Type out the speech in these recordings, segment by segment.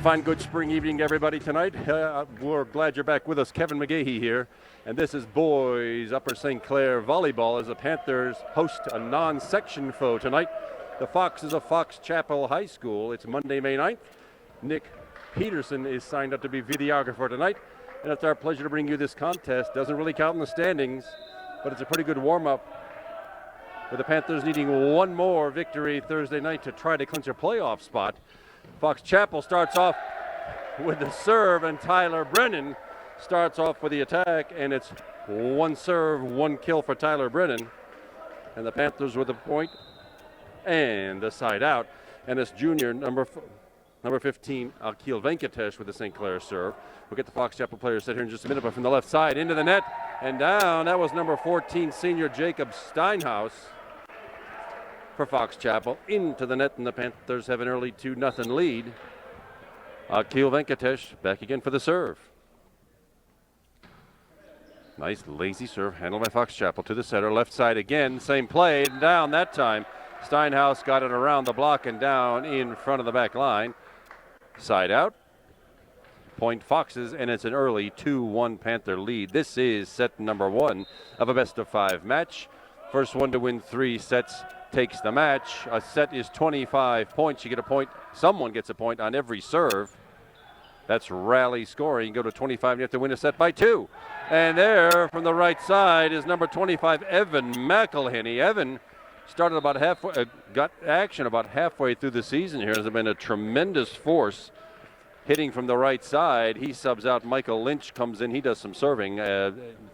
fine, good spring evening, everybody, tonight. We're glad you're back with us. Kevin McGahey here, and this is boys Upper St. Clair volleyball as the Panthers host a non-section foe tonight. The Foxes of Fox Chapel High School. It's Monday, May 9th. Nick Peterson is signed up to be videographer tonight, and it's our pleasure to bring you this contest. Doesn't really count in the standings, but it's a pretty good warm-up, with the Panthers needing one more victory Thursday night to try to clinch a playoff spot. Fox Chapel starts off with the serve, and Tyler Brennan starts off with the attack, and it's one serve, one kill for Tyler Brennan. And the Panthers with a point and a side out. And it's junior number 15, Akil Venkatesh with the St. Clair serve. We'll get the Fox Chapel players set here in just a minute, but from the left side into the net and down. That was number 14, senior Jacob Steinhaus for Fox Chapel into the net, and the Panthers have an early 2-0 lead. Akil Venkatesh back again for the serve. Nice lazy serve handled by Fox Chapel to the center, left side again, same play, down that time. Steinhaus got it around the block and down in front of the back line. Side out. Point Foxes, and it's an early 2-1 Panther lead. This is set number 1 of a best-of-5 match. First one to win 3 sets takes the match. A set is 25 points. You get a point. Someone gets a point on every serve. That's rally scoring. You go to 25, and you have to win a set by 2. And there, from the right side, is number 25, Evan McElhinney. Evan started about halfway, got action about halfway through the season here. Has been a tremendous force hitting from the right side. He subs out. Michael Lynch comes in. He does some serving.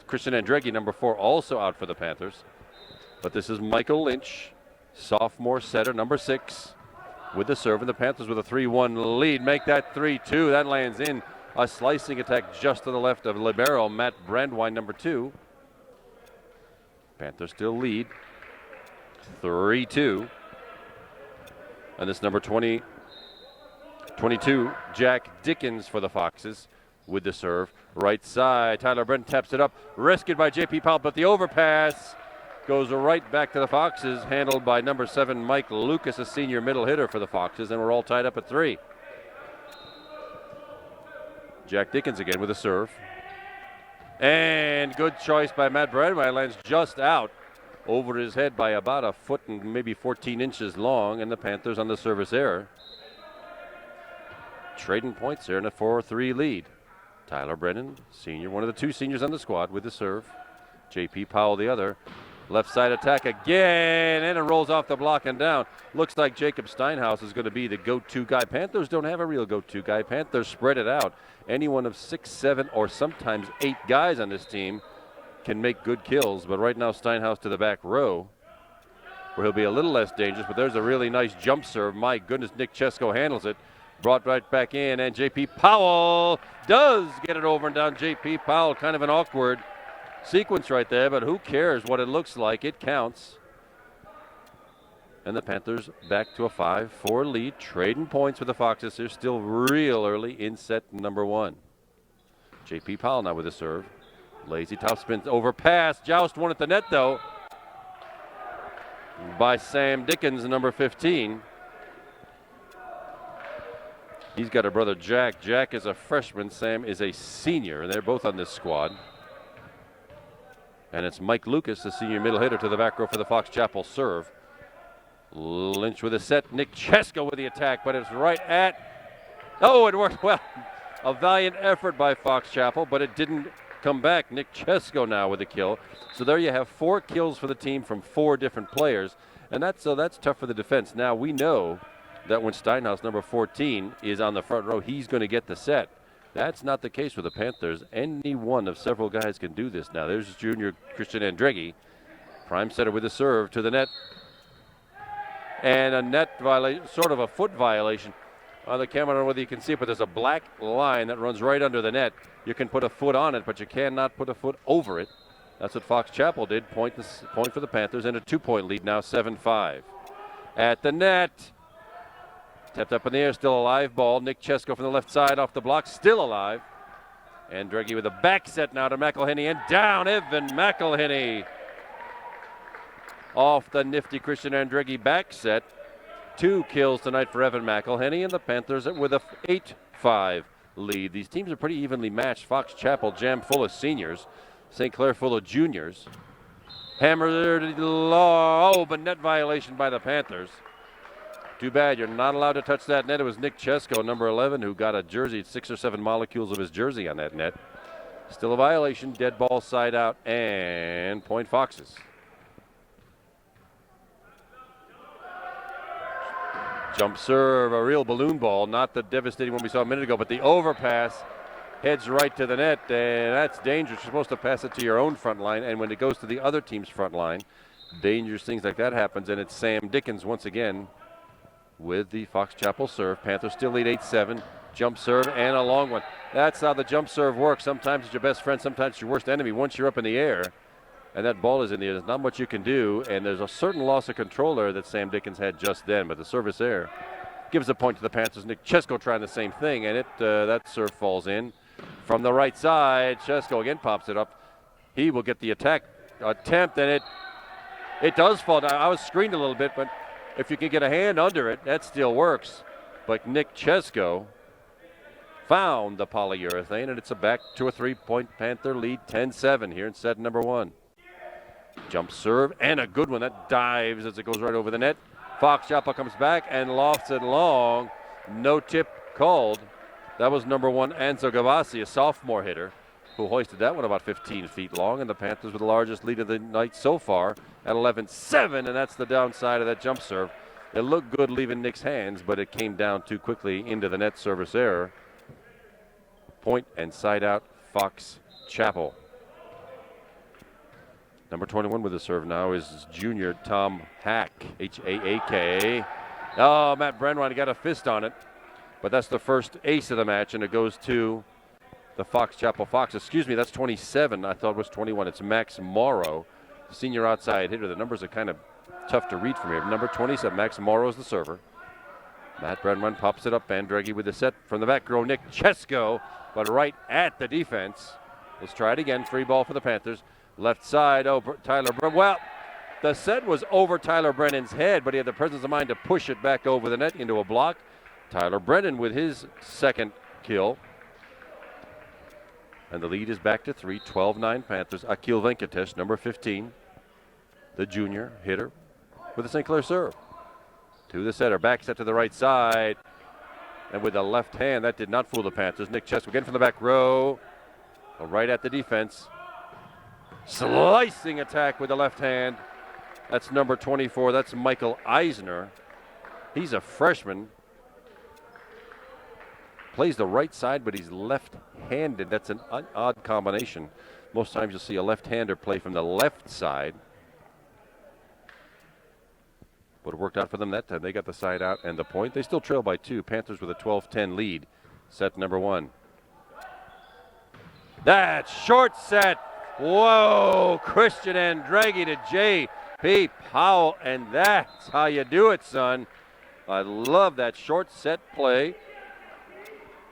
Christian Andreghi, number 4, also out for the Panthers. But this is Michael Lynch, sophomore setter, number 6, with the serve. And the Panthers with a 3-1 lead. Make that 3-2. That lands in a slicing attack just to the left of libero Matt Brandwine, number 2. Panthers still lead 3-2. And this number 22, Jack Dickens for the Foxes with the serve. Right side, Tyler Brennan taps it up. Rescued by J.P. Powell, but the overpass goes right back to the Foxes, handled by number 7, Mike Lucas, a senior middle hitter for the Foxes, and we're all tied up at 3. Jack Dickens again with a serve. And good choice by Matt Brandwine, lands just out over his head by about a foot and maybe 14 inches long, and the Panthers on the service error. Trading points there in a 4-3 lead. Tyler Brennan, senior, one of the 2 seniors on the squad with the serve. J.P. Powell the other. Left side attack again, and it rolls off the block and down. Looks like Jacob Steinhaus is going to be the go-to guy. Panthers don't have a real go-to guy. Panthers spread it out. Any one of 6, 7, or sometimes 8 guys on this team can make good kills, but right now Steinhaus to the back row, where he'll be a little less dangerous, but there's a really nice jump serve. My goodness, Nick Chesko handles it. Brought right back in, and J.P. Powell does get it over and down. J.P. Powell, kind of an awkward sequence right there, but who cares what it looks like? It counts. And the Panthers back to a 5-4 lead, trading points with the Foxes. They're still real early in set number 1. J.P. Powell now with a serve. Lazy top spin overpass. Joust one at the net, though, by Sam Dickens, number 15. He's got a brother, Jack. Jack is a freshman. Sam is a senior. They're both on this squad. And it's Mike Lucas, the senior middle hitter, to the back row for the Fox Chapel serve. Lynch with a set. Nick Chesko with the attack, but it's right at... Oh, it worked well. A valiant effort by Fox Chapel, but it didn't come back. Nick Chesko now with a kill. So there you have 4 kills for the team from 4 different players. And that's tough for the defense. Now we know that when Steinhaus, number 14, is on the front row, he's going to get the set. That's not the case with the Panthers. Any one of several guys can do this now. There's junior Christian Andreghi, prime setter with a serve to the net. And a net violation, sort of a foot violation. On the camera, I don't know whether you can see it, but there's a black line that runs right under the net. You can put a foot on it, but you cannot put a foot over it. That's what Fox Chapel did. Point for the Panthers, and a 2-point lead now, 7-5. At the net. Tapped up in the air, still a live ball. Nick Chesko from the left side off the block, still alive. Andreghi with a back set now to McElhinney, and down Evan McElhinney. Off the nifty Christian Andreghi back set. 2 kills tonight for Evan McElhinney, and the Panthers with a 6-5 lead. These teams are pretty evenly matched. Fox Chapel jam full of seniors. St. Clair full of juniors. Hammer there to but net violation by the Panthers. Too bad you're not allowed to touch that net. It was Nick Chesko, number 11, who got a jersey, 6 or 7 molecules of his jersey on that net. Still a violation, dead ball side out, and point Foxes. Jump serve, a real balloon ball, not the devastating one we saw a minute ago, but the overpass heads right to the net, and that's dangerous. You're supposed to pass it to your own front line, and when it goes to the other team's front line, dangerous things like that happens, and it's Sam Dickens once again with the Fox Chapel serve. Panthers still lead 8-7. Jump serve and a long one. That's how the jump serve works. Sometimes it's your best friend, sometimes it's your worst enemy. Once you're up in the air and that ball is in the air, there's not much you can do, and there's a certain loss of control there that Sam Dickens had just then, but the service error gives a point to the Panthers. Nick Chesko trying the same thing, and that serve falls in. From the right side, Chesko again pops it up. He will get the attack attempt, and it does fall down. I was screened a little bit, but if you can get a hand under it, that still works. But Nick Chesko found the polyurethane, and it's back to a 3-point Panther lead, 10-7 here in set number 1. Jump serve, and a good one. That dives as it goes right over the net. Fox Chapel comes back and lofts it long. No tip called. That was number 1, Anzo Gavassi, a sophomore hitter, who hoisted that one about 15 feet long, and the Panthers with the largest lead of the night so far at 11-7, and that's the downside of that jump serve. It looked good leaving Nick's hands, but it came down too quickly into the net, service error. Point and side out, Fox Chapel. Number 21 with the serve now is junior Tom Hack, H-A-A-K. Oh, Matt Brenwine got a fist on it, but that's the first ace of the match, and it goes to the Fox Chapel Fox. Excuse me, that's 27. I thought it was 21. It's Max Morrow, senior outside hitter. The numbers are kind of tough to read from here. Number 27, Max Morrow is the server. Matt Brenwine pops it up. Bandregi with the set from the back row. Nick Chesko, but right at the defense. Let's try it again. Free ball for the Panthers. Left side, Tyler Brennan. Well, the set was over Tyler Brennan's head, but he had the presence of mind to push it back over the net into a block. Tyler Brennan with his second kill. And the lead is back to 3, 12-9 Panthers. Akil Venkatesh, number 15, the junior hitter with a St. Clair serve. To the setter, back set to the right side. And with the left hand, that did not fool the Panthers. Nick Chesko again from the back row. Right at the defense. Slicing attack with the left hand. That's number 24. That's Michael Eisner. He's a freshman. Plays the right side, but he's left-handed. That's an odd combination. Most times you'll see a left-hander play from the left side. But it worked out for them that time. They got the side out and the point. They still trail by 2. Panthers with a 12-10 lead. Set number 1. That short set. Whoa, Christian Andregi to J.P. Powell, and that's how you do it, son. I love that short set play.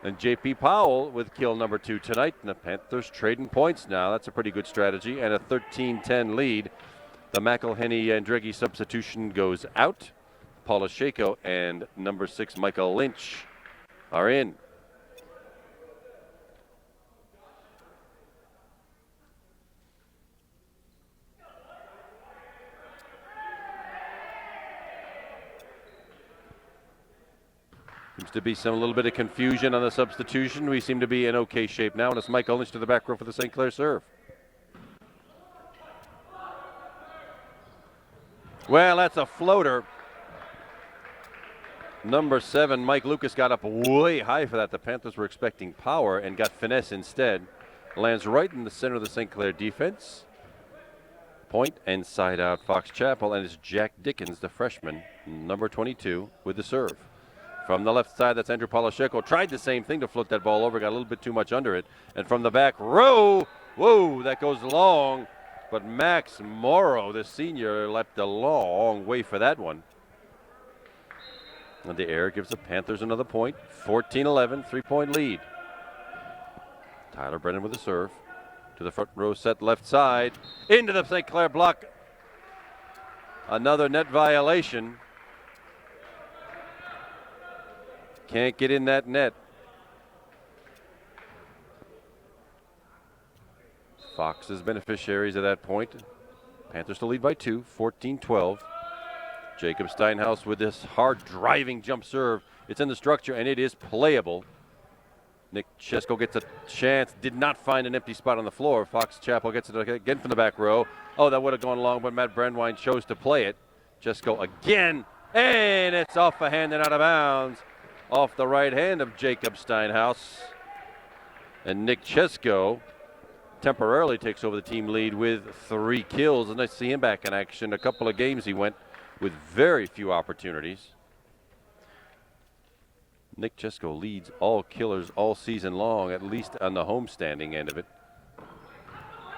And J.P. Powell with kill number 2 tonight. And the Panthers trading points now. That's a pretty good strategy. And a 13-10 lead. The McElhenney-Andregi substitution goes out. Polisheko and number 6, Michael Lynch, are in. Seems to be a little bit of confusion on the substitution. We seem to be in okay shape now, and it's Michael Lynch to the back row for the St. Clair serve. Well, that's a floater. Number 7, Mike Lucas got up way high for that. The Panthers were expecting power and got finesse instead. Lands right in the center of the St. Clair defense. Point and side out Fox Chapel, and it's Jack Dickens, the freshman, number 22, with the serve. From the left side, that's Andrew Polisheko. Tried the same thing to float that ball over, got a little bit too much under it. And from the back row, whoa, that goes long. But Max Morrow, the senior, leapt a long way for that one. And the error gives the Panthers another point. 14-11, 3-point lead. Tyler Brennan with the serve. To the front row set left side. Into the St. Clair block. Another net violation. Can't get in that net. Fox's beneficiaries at that point. Panthers to lead by 2, 14-12. Jacob Steinhaus with this hard driving jump serve. It's in the structure and it is playable. Nick Chesko gets a chance, did not find an empty spot on the floor. Fox Chapel gets it again from the back row. Oh, that would have gone long, but Matt Brandwine chose to play it. Chesko again, and it's off a hand and out of bounds. Off the right hand of Jacob Steinhaus. And Nick Chesko temporarily takes over the team lead with 3 kills. And nice to see him back in action. A couple of games he went with very few opportunities. Nick Chesko leads all killers all season long, at least on the homestanding end of it.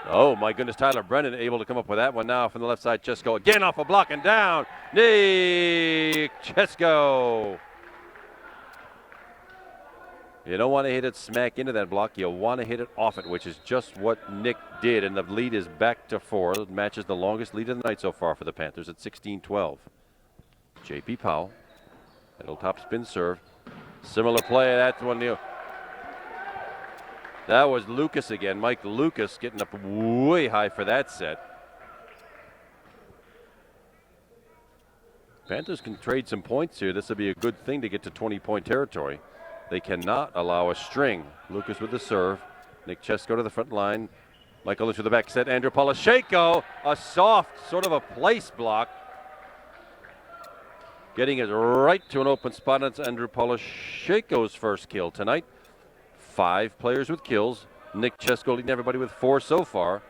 Oh, my goodness, Tyler Brennan able to come up with that one now from the left side. Chesko again off a block and down. Nick Chesko. You don't want to hit it smack into that block. You want to hit it off it, which is just what Nick did. And the lead is back to 4. It matches the longest lead of the night so far for the Panthers at 16-12. J.P. Powell, little top spin serve. Similar play, that one. That was Lucas again. Mike Lucas getting up way high for that set. Panthers can trade some points here. This will be a good thing to get to 20-point territory. They cannot allow a string. Lucas with the serve. Nick Chesko to the front line. Michael Lynch with the back set. Andrew Polisheko, a soft sort of a place block. Getting it right to an open spot. It's Andrew Polisheko's first kill tonight. 5 players with kills. Nick Chesko leading everybody with 4 so far.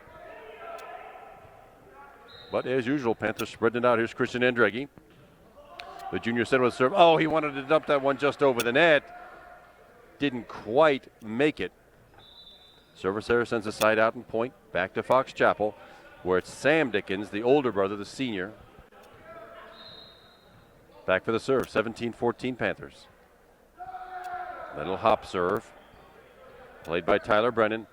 But as usual, Panthers spreading it out. Here's Christian Andreggi. The junior center with serve. Oh, he wanted to dump that one just over the net. Didn't quite make it. Service error sends a side out and point back to Fox Chapel, where it's Sam Dickens, the older brother, the senior. Back for the serve, 17-14 Panthers. Little hop serve. Played by Tyler Brennan.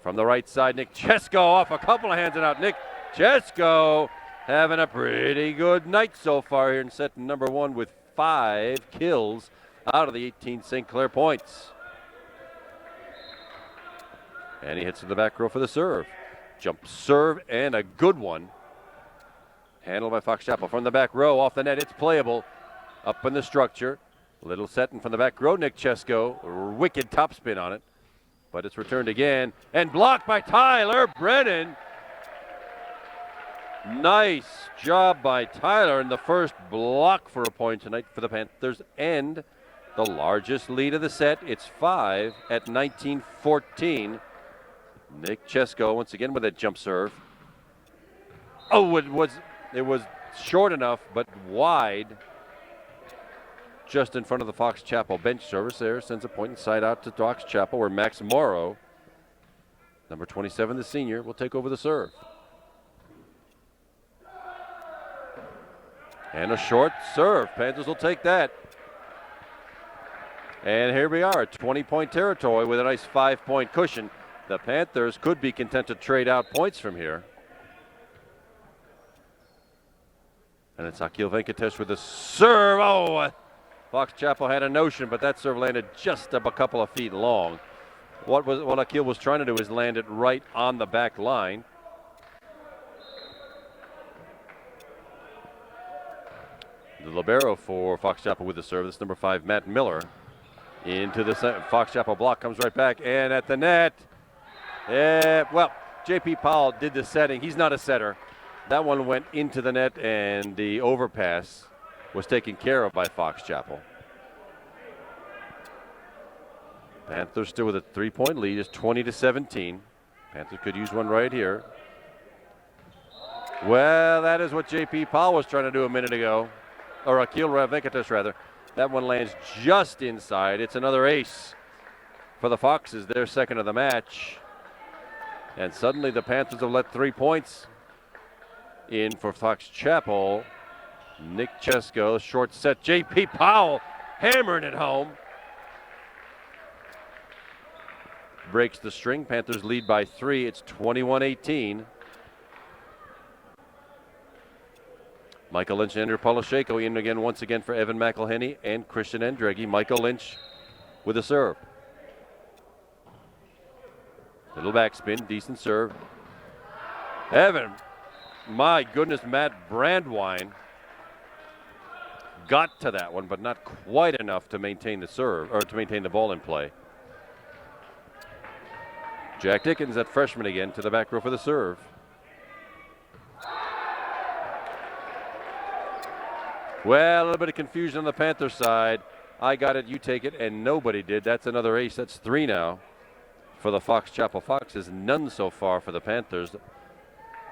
From the right side, Nick Chesko off a couple of hands and out. Nick Chesko having a pretty good night so far here in set number 1 with 5 kills out of the 18 St. Clair points. And he hits to the back row for the serve. Jump serve and a good one. Handled by Fox Chapel from the back row off the net. It's playable. Up in the structure. Little setting from the back row. Nick Chesko. Wicked topspin on it. But it's returned again. And blocked by Tyler Brennan. Nice job by Tyler. And the first block for a point tonight for the Panthers. And the largest lead of the set. It's 5 at 19-14. Nick Chesko once again with that jump serve. Oh, it was short enough, but wide. Just in front of the Fox Chapel bench. Service there sends a point inside out to Fox Chapel, where Max Morrow, number 27, the senior, will take over the serve. And a short serve. Panthers will take that. And here we are at 20-point territory with a nice 5-point cushion. The Panthers could be content to trade out points from here. And it's Akil Venkatesh with the serve. Oh, Fox Chapel had a notion, but that serve landed just a couple of feet long. What Akil was trying to do is land it right on the back line. The libero for Fox Chapel with the serve. This number 5, Matt Miller. Into the Fox Chapel block, comes right back, and at the net. Well, J.P. Powell did the setting. He's not a setter. That one went into the net, and the overpass was taken care of by Fox Chapel. Panthers still with a 3-point lead. It's 20-17. Panthers could use one right here. Well, that is what J.P. Powell was trying to do a minute ago. Or Akil Venkatesh, rather. That one lands just inside. It's another ace for the Foxes. Their second of the match. And suddenly the Panthers have let 3 points in for Fox Chapel. Nick Chesko, short set. J.P. Powell hammering it home. Breaks the string. Panthers lead by 3. It's 21-18. Michael Lynch and Andrew Polisheko in again once again for Evan McElhenney and Christian Andreggi. Michael Lynch with a serve. Little backspin, decent serve. Evan, my goodness, Matt Brandwine got to that one, but not quite enough to maintain the serve, or to maintain the ball in play. Jack Dickens, that freshman again, to the back row for the serve. Well, a little bit of confusion on the Panther side. I got it, you take it, and nobody did. That's another ace. That's 3 now for the Fox Chapel Foxes. None so far for the Panthers.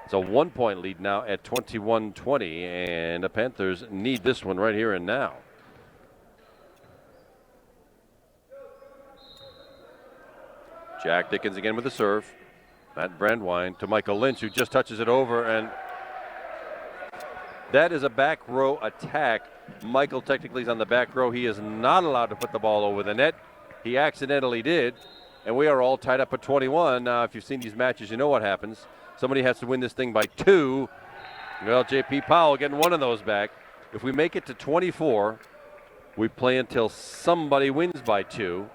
It's a 1-point lead now at 21-20, and the Panthers need this one right here and now. Jack Dickens again with the serve. Matt Brandwine to Michael Lynch, who just touches it over, and that is a back row attack. Michael technically is on the back row. He is not allowed to put the ball over the net. He accidentally did, and we are all tied up at 21. Now, if you've seen these matches, you know what happens. Somebody has to win this thing by 2. Well, J.P. Powell getting one of those back. If we make it to 24, we play until somebody wins by 2,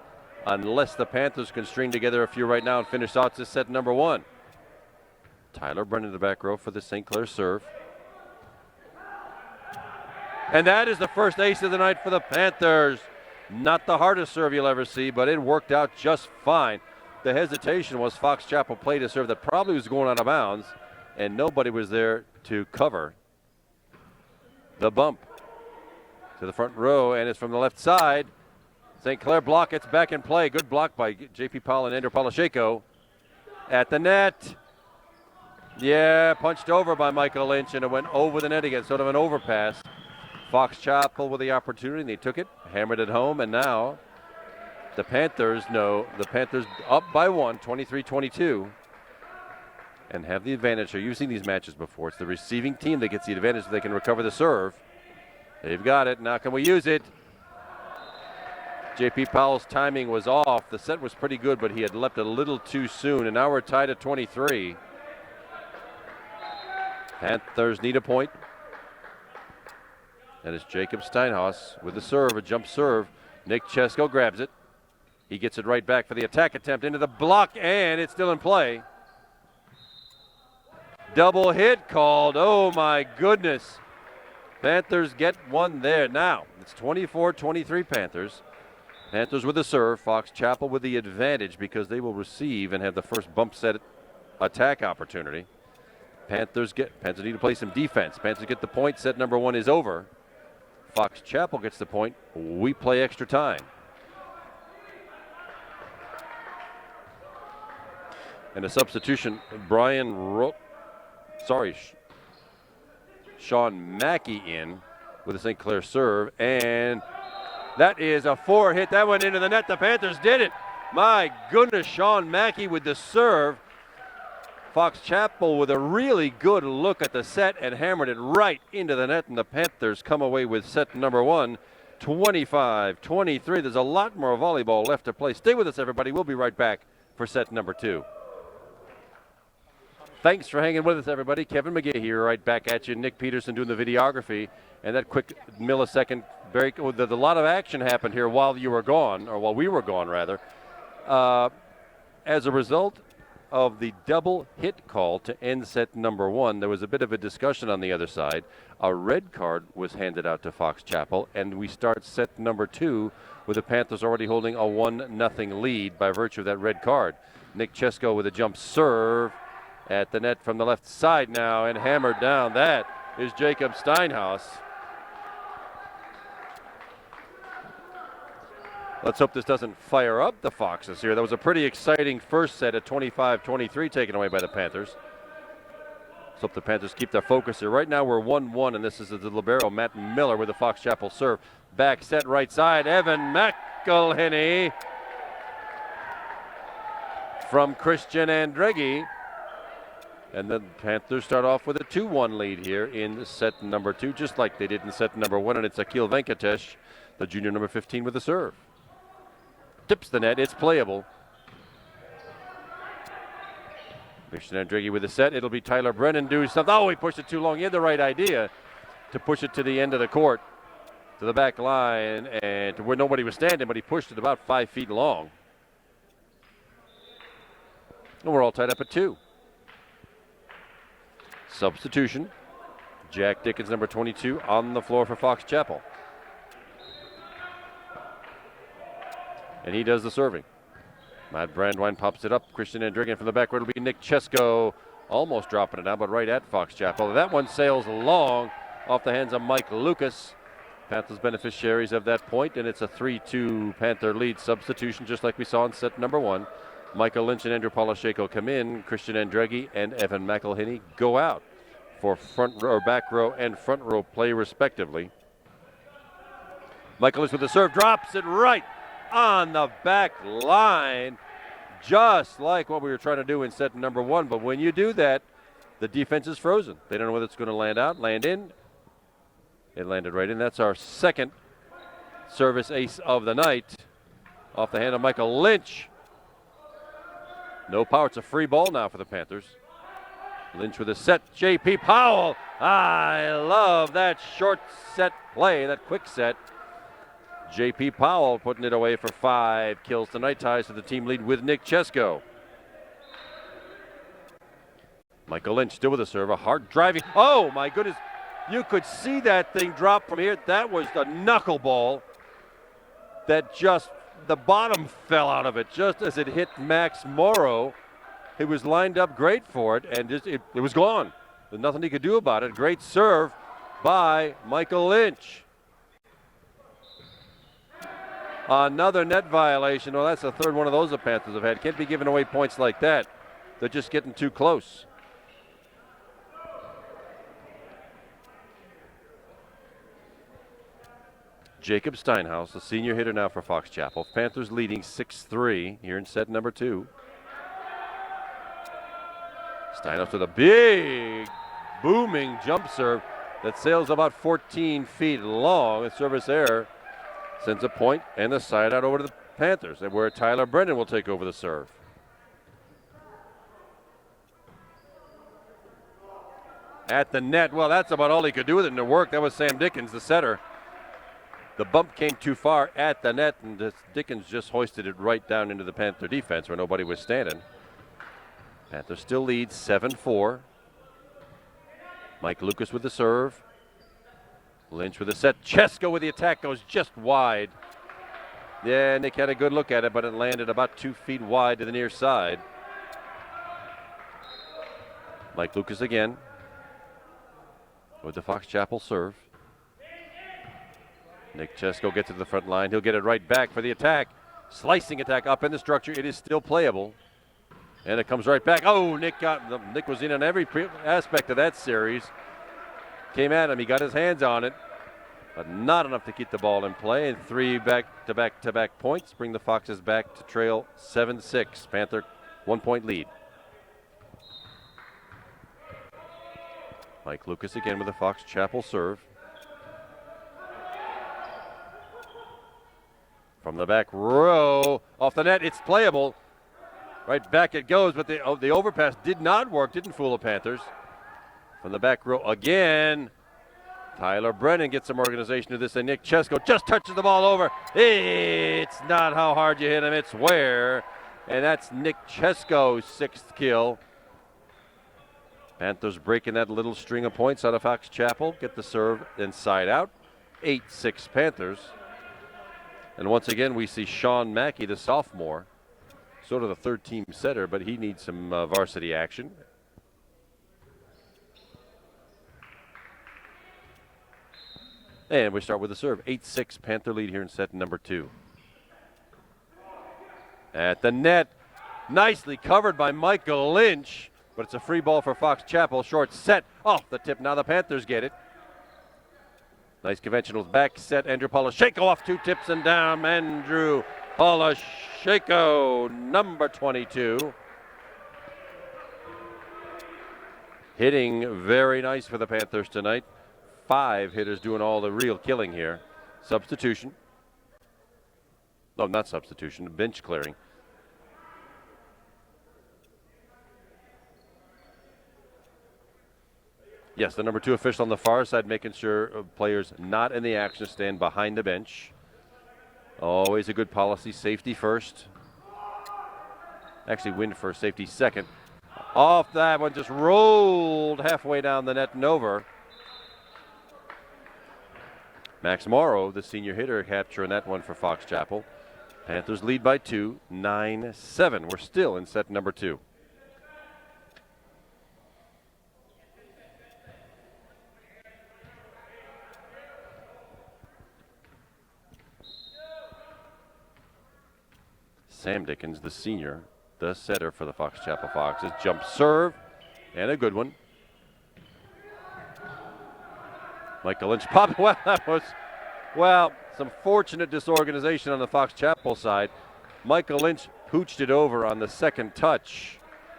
unless the Panthers can string together a few right now and finish out this set number 1. Tyler Brennan to the back row for the St. Clair serve. And that is the first ace of the night for the Panthers. Not the hardest serve you'll ever see, but it worked out just fine. The hesitation was Fox Chapel played a serve that probably was going out of bounds, and nobody was there to cover the bump. To the front row, and it's from the left side. St. Clair block, it's back in play. Good block by J.P. Powell and Andrew Polisheko. At the net. Yeah, punched over by Michael Lynch, and it went over the net again, sort of an overpass. Fox Chapel with the opportunity, and they took it, hammered it home, and now the Panthers up by 1, 23-22, and have the advantage. So you've seen these matches before. It's the receiving team that gets the advantage if they can recover the serve. They've got it. Now can we use it? J.P. Powell's timing was off. The set was pretty good, but he had leapt a little too soon, and now we're tied at 23. Panthers need a point. And it's Jacob Steinhaus with the serve, a jump serve. Nick Chesko grabs it. He gets it right back for the attack attempt into the block, and it's still in play. Double hit called. Oh, my goodness. Panthers get one there. Now, it's 24-23 Panthers. Panthers with the serve. Fox Chapel with the advantage because they will receive and have the first bump set attack opportunity. Panthers need to play some defense. Panthers get the point. Set number 1 is over. Fox Chapel gets the point. We play extra time. And a substitution, Sean Mackey in with a St. Clair serve. And that is a 4 hit. That went into the net. The Panthers did it. My goodness, Sean Mackey with the serve. Fox Chapel with a really good look at the set and hammered it right into the net, and the Panthers come away with set number 1, 25-23. There's a lot more volleyball left to play. Stay with us, everybody. We'll be right back for set number 2. Thanks for hanging with us, everybody. Kevin McGee here, right back at you. Nick Peterson doing the videography, and that quick millisecond break. A lot of action happened here while you were gone, or while we were gone, rather. As a result of the double hit call to end set number 1, there was a bit of a discussion on the other side. A red card was handed out to Fox Chapel, and we start set number 2 with the Panthers already holding a 1-0 lead by virtue of that red card. Nick Chesko with a jump serve at the net from the left side now, and hammered down. That is Jacob Steinhaus. Let's hope this doesn't fire up the Foxes here. That was a pretty exciting first set at 25-23 taken away by the Panthers. Let's hope the Panthers keep their focus here. Right now we're 1-1, and this is the libero, Matt Miller, with the Fox Chapel serve. Back set right side, Evan McElhinney from Christian Andreghi. And the Panthers start off with a 2-1 lead here in set number 2, just like they did in set number 1, and it's Akil Venkatesh, the junior number 15, with the serve. Tips the net, it's playable. Christian Andreghi with the set. It'll be Tyler Brennan doing something. Oh, he pushed it too long. He had the right idea to push it to the end of the court, to the back line, and to where nobody was standing, but he pushed it about 5 feet long. And we're all tied up at 2. Substitution. Jack Dickens, number 22, on the floor for Fox Chapel. And he does the serving. Matt Brandwine pops it up. Christian Andrigan from the back. It'll be Nick Chesko almost dropping it down, but right at Fox Chapel. That one sails long off the hands of Mike Lucas. Panthers beneficiaries of that point, and it's a 3-2 Panther lead. Substitution, just like we saw in set number 1. Michael Lynch and Andrew Polasheko come in. Christian Andregi and Evan McElhinney go out for front row, back row, and front row play, respectively. Michael Lynch with the serve, drops it right on the back line, just like what we were trying to do in set number 1. But when you do that, the defense is frozen. They don't know whether it's going to land out, land in. It landed right in. That's our second service ace of the night off the hand of Michael Lynch. No power. It's a free ball now for the Panthers. Lynch with a set. J.P. Powell. I love that short set play, that quick set. J.P. Powell putting it away for 5 kills tonight. Ties to the team lead with Nick Chesko. Michael Lynch still with a serve. A hard driving. Oh, my goodness. You could see that thing drop from here. That was the knuckleball that just, the bottom fell out of it just as it hit Max Morrow. He was lined up great for it, and it was gone. There's nothing he could do about it. Great serve by Michael Lynch. Another net violation. Well, that's the third one of those the Panthers have had. Can't be giving away points like that. They're just getting too close. Jacob Steinhaus, the senior hitter now for Fox Chapel. Panthers leading 6-3 here in set number 2. Steinhaus with a big, booming jump serve that sails about 14 feet long. A service error sends a point and the side out over to the Panthers, and where Tyler Brennan will take over the serve. At the net, well, that's about all he could do with it, and it worked. That was Sam Dickens, the setter. The bump came too far at the net, and Dickens just hoisted it right down into the Panther defense where nobody was standing. Panthers still lead 7-4. Mike Lucas with the serve. Lynch with the set. Chesko with the attack, goes just wide. Yeah, Nick had a good look at it, but it landed about 2 feet wide to the near side. Mike Lucas again with the Fox Chapel serve. Nick Chesko gets to the front line. He'll get it right back for the attack. Slicing attack up in the structure. It is still playable. And it comes right back. Oh, Nick was in on every aspect of that series. Came at him. He got his hands on it, but not enough to keep the ball in play. And 3 back-to-back points bring the Foxes back to trail 7-6. Panther 1-point lead. Mike Lucas again with the Fox Chapel serve. From the back row, off the net, it's playable. Right back it goes, but the overpass did not work, didn't fool the Panthers. From the back row again, Tyler Brennan gets some organization to this, and Nick Chesko just touches the ball over. It's not how hard you hit him, it's where. And that's Nick Chesko's 6th kill. Panthers breaking that little string of points out of Fox Chapel. Get the serve inside out. 8-6 Panthers. And once again, we see Sean Mackey, the sophomore, sort of the third-team setter, but he needs some varsity action. And we start with the serve. 8-6 Panther lead here in set number 2. At the net, nicely covered by Michael Lynch, but it's a free ball for Fox Chapel. Short set off the tip. Now the Panthers get it. Nice conventional back set. Andrew Polasheko off 2 tips and down. Andrew Polasheko, number 22. Hitting very nice for the Panthers tonight. 5 hitters doing all the real killing here. Substitution. No, not substitution. Bench clearing. Yes, the number 2 official on the far side making sure players not in the action stand behind the bench. Always a good policy, safety first. Actually, win for safety second. Off that one, just rolled halfway down the net and over. Max Morrow, the senior hitter, capturing that one for Fox Chapel. Panthers lead by 2, 9-7. We're still in set number 2. Sam Dickens, the senior, the setter for the Fox Chapel Foxes. Jump serve, and a good one. Michael Lynch pop. Well, that was, some fortunate disorganization on the Fox Chapel side. Michael Lynch pooched it over on the second touch.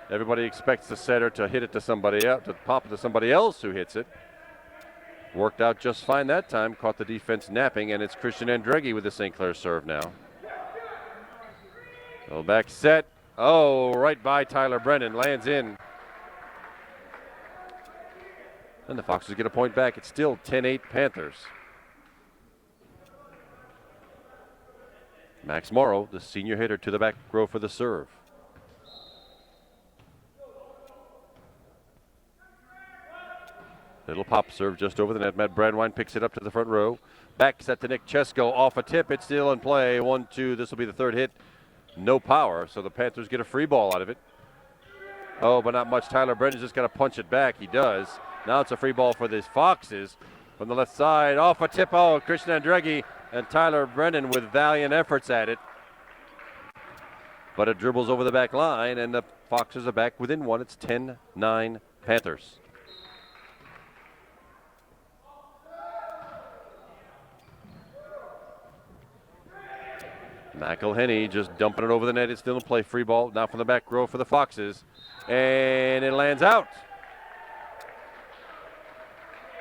Everybody expects the setter to hit it to somebody else, to pop it to somebody else who hits it. Worked out just fine that time. Caught the defense napping, and it's Christian Andreghi with the St. Clair serve now. Go back set. Oh, right by Tyler Brennan. Lands in. And the Foxes get a point back. It's still 10-8 Panthers. Max Morrow, the senior hitter, to the back row for the serve. Little pop serve just over the net. Matt Bradwine picks it up to the front row. Back set to Nick Chesko off a tip. It's still in play. 1-2. This will be the third hit. No power, so the Panthers get a free ball out of it. Oh, but not much. Tyler Brennan's just got to punch it back. He does. Now it's a free ball for the Foxes from the left side. Off a tip. Oh, Christian Andreghi and Tyler Brennan with valiant efforts at it. But it dribbles over the back line, and the Foxes are back within one. It's 10-9 Panthers. McElhenney just dumping it over the net. It's still in play. Free ball now from the back row for the Foxes. And it lands out.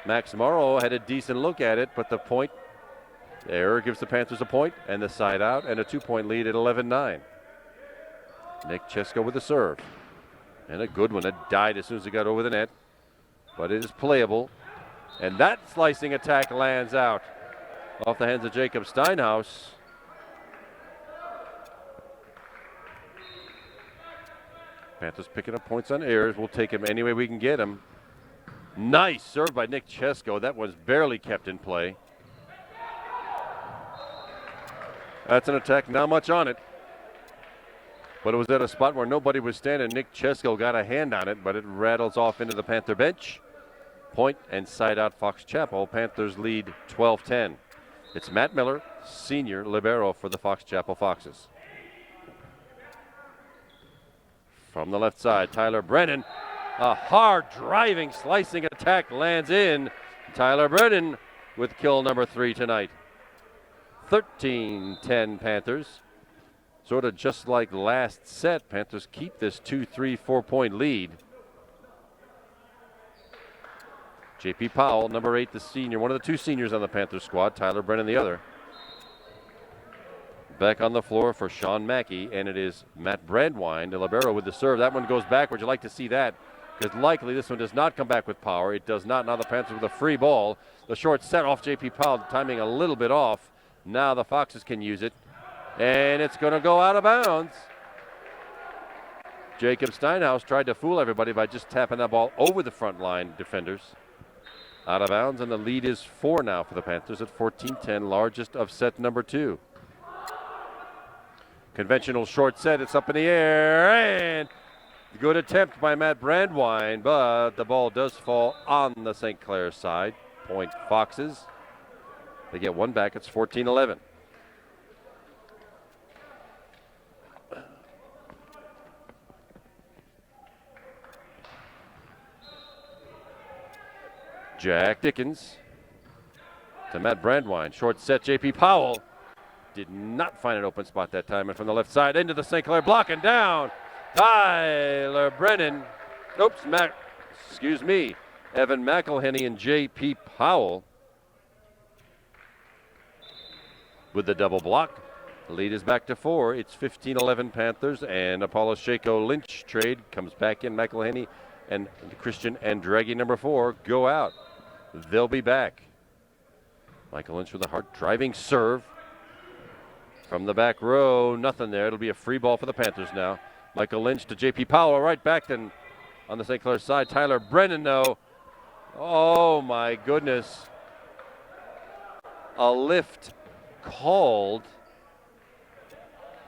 Max Morrow had a decent look at it, but the point error gives the Panthers a point, and the side out, and a 2-point lead at 11-9. Nick Chesko with the serve. And a good one. It died as soon as it got over the net. But it is playable. And that slicing attack lands out off the hands of Jacob Steinhaus. Panthers picking up points on errors. We'll take him any way we can get him. Nice serve by Nick Chesko. That was barely kept in play. That's an attack, not much on it. But it was at a spot where nobody was standing. Nick Chesko got a hand on it, but it rattles off into the Panther bench. Point and side out Fox Chapel. Panthers lead 12-10. It's Matt Miller, senior libero for the Fox Chapel Foxes. From the left side, Tyler Brennan. A hard driving, slicing attack lands in. Tyler Brennan with kill number 3 tonight. 13-10 Panthers. Sort of just like last set, Panthers keep this 2-3, 4-point lead. J.P. Powell, number 8, the senior, one of the two seniors on the Panthers squad. Tyler Brennan, the other. Back on the floor for Sean Mackey, and it is Matt Bradwine, the libero, with the serve. That one goes backwards. You like to see that, because likely this one does not come back with power. It does not. Now the Panthers with a free ball. The short set off J.P. Powell, timing a little bit off. Now the Foxes can use it, and it's going to go out of bounds. Jacob Steinhaus tried to fool everybody by just tapping that ball over the front line defenders. Out of bounds, and the lead is 4 now for the Panthers at 14-10, largest of set number 2. Conventional short set, it's up in the air, and good attempt by Matt Bradwine, but the ball does fall on the St. Clair side. Point Foxes. They get one back, it's 14-11. Jack Dickens to Matt Bradwine. Short set, J.P. Powell did not find an open spot that time. And from the left side into the St. Clair block and down. Tyler Brennan. Evan McElhenney and J.P. Powell with the double block. The lead is back to 4. It's 15-11 Panthers, and Apollo Shako Lynch trade comes back in. McElhenney and Christian Andreghi, number 4, go out. They'll be back. Michael Lynch with a hard driving serve. From the back row, nothing there. It'll be a free ball for the Panthers now. Michael Lynch to J.P. Powell, right back then on the St. Clair side. Tyler Brennan, though. Oh, my goodness. A lift called.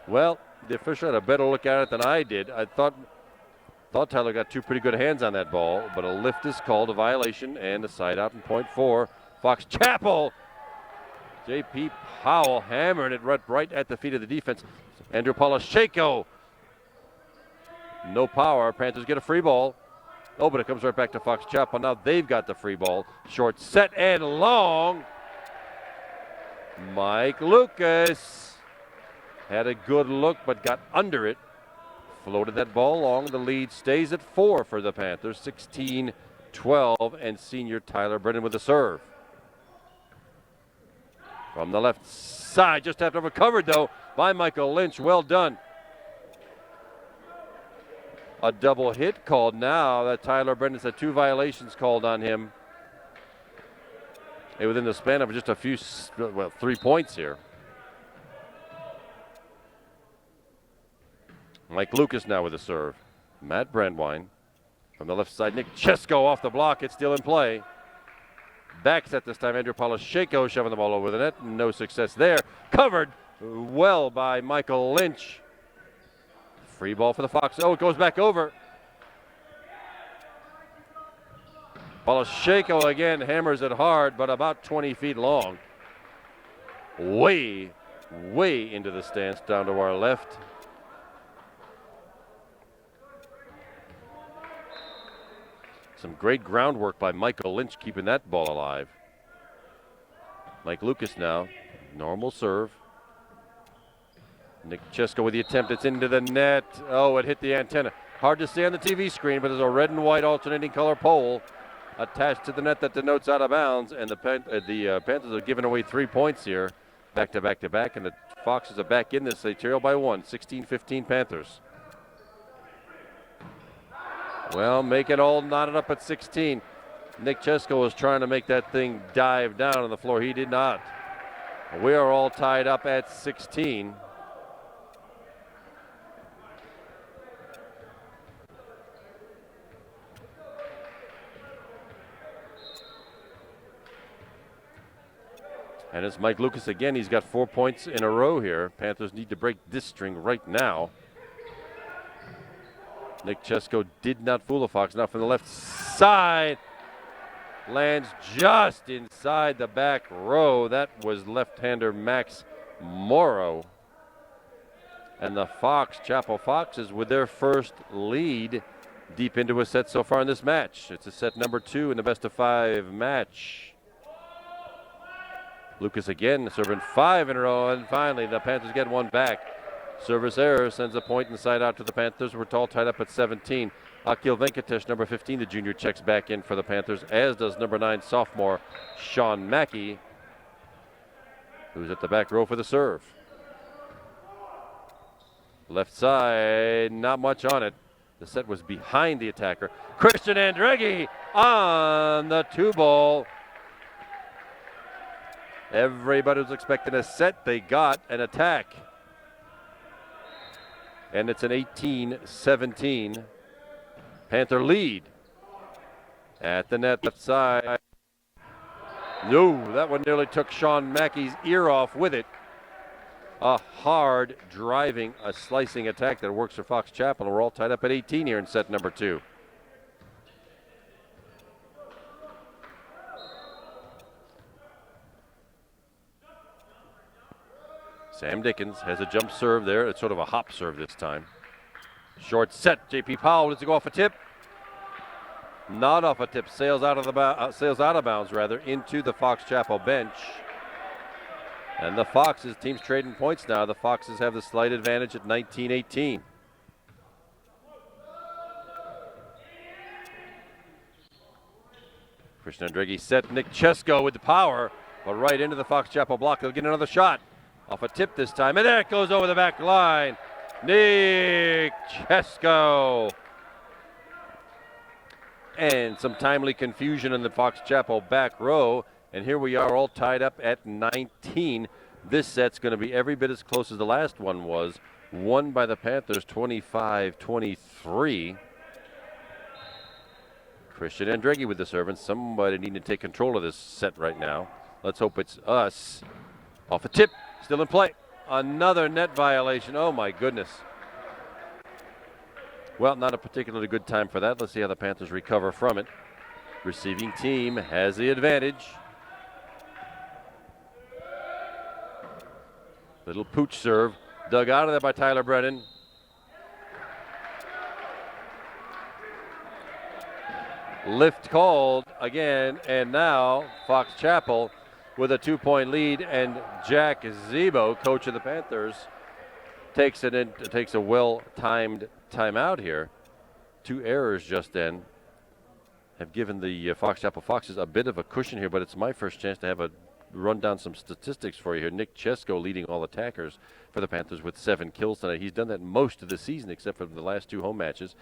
Well, the official had a better look at it than I did. I thought Tyler got two pretty good hands on that ball, but a lift is called, a violation, and a side out in point for Fox Chapel. J.P. Powell hammering it right at the feet of the defense. Andrew Polashenko. No power. Panthers get a free ball. Oh, but it comes right back to Fox Chapel. Now they've got the free ball. Short set and long. Mike Lucas had a good look but got under it. Floated that ball along. The lead stays at 4 for the Panthers. 16-12, and senior Tyler Brennan with the serve. From the left side, just after recovered though by Michael Lynch. Well done. A double hit called now that Tyler Brendan's had 2 violations called on him. And within the span of just a few, 3 points here. Mike Lucas now with a serve. Matt Brandwine from the left side. Nick Chesko off the block. It's still in play. Back set this time. Andrew Polashenko shoving the ball over the net. No success there. Covered well by Michael Lynch. Free ball for the Fox. Oh, it goes back over. Polashenko again hammers it hard, but about 20 feet long. Way into the stands down to our left. Some great groundwork by Michael Lynch keeping that ball alive. Mike Lucas now. Normal serve. Nick Chesko with the attempt. It's into the net. Oh, it hit the antenna. Hard to see on the TV screen, but there's a red and white alternating color pole attached to the net that denotes out of bounds. And the Panthers are giving away 3 points here. Back to back. And the Foxes are back in this. They trail by 1. 16-15 Panthers. Well, make it all knotted up at 16. Nick Chesko was trying to make that thing dive down on the floor. He did not. We are all tied up at 16. And it's Mike Lucas again. He's got 4 points in a row here. Panthers need to break this string right now. Nick Chesko did not fool the Fox. Now from the left side. Lands just inside the back row. That was left-hander Max Morrow. And the Chapel Foxes with their first lead deep into a set so far in this match. It's a set number 2 in the best-of-5 match. Lucas again serving 5 in a row, and finally the Panthers get one back. Service error sends a point inside out to the Panthers. We're all tied up at 17. Akil Venkatesh, number 15, the junior, checks back in for the Panthers, as does number 9 sophomore Sean Mackey, who's at the back row for the serve. Left side, not much on it. The set was behind the attacker. Christian Andreghi on the 2-ball. Everybody was expecting a set. They got an attack. And it's an 18-17 Panther lead. At the net, left side. No, that one nearly took Sean Mackey's ear off with it. A hard driving, a slicing attack that works for Fox Chapel. We're all tied up at 18 here in set number 2. Sam Dickens has a jump serve there. It's sort of a hop serve this time. Short set. J.P. Powell does it go off a tip? Not off a tip. Sails out of bounds rather into the Fox Chapel bench. And the Foxes, team's trading points now. The Foxes have the slight advantage at 19-18. Christian Andreghi set. Nick Chesko with the power, but right into the Fox Chapel block. They'll get another shot. Off a tip this time, and there it goes over the back line. Nick Chesko. And some timely confusion in the Fox Chapel back row. And here we are all tied up at 19. This set's going to be every bit as close as the last one was. won by the Panthers 25-23. Christian Andreghi with the serve, and somebody needing to take control of this set right now. Let's hope it's us. Off a tip, still in play. Another net violation. Oh my goodness. Well, not a particularly good time for that. Let's see how the Panthers recover from it. Receiving team has the advantage. Little pooch serve, dug out of there by Tyler Brennan. Lift called again, and now Fox Chapel with a 2-point lead, and Jack Zebo, coach of the Panthers, takes a well-timed timeout here. 2 errors just then have given the Fox Chapel Foxes a bit of a cushion here, but it's my first chance to have a run down some statistics for you here. Nick Chesko leading all attackers for the Panthers with 7 kills tonight. He's done that most of the season except for the last 2 home matches.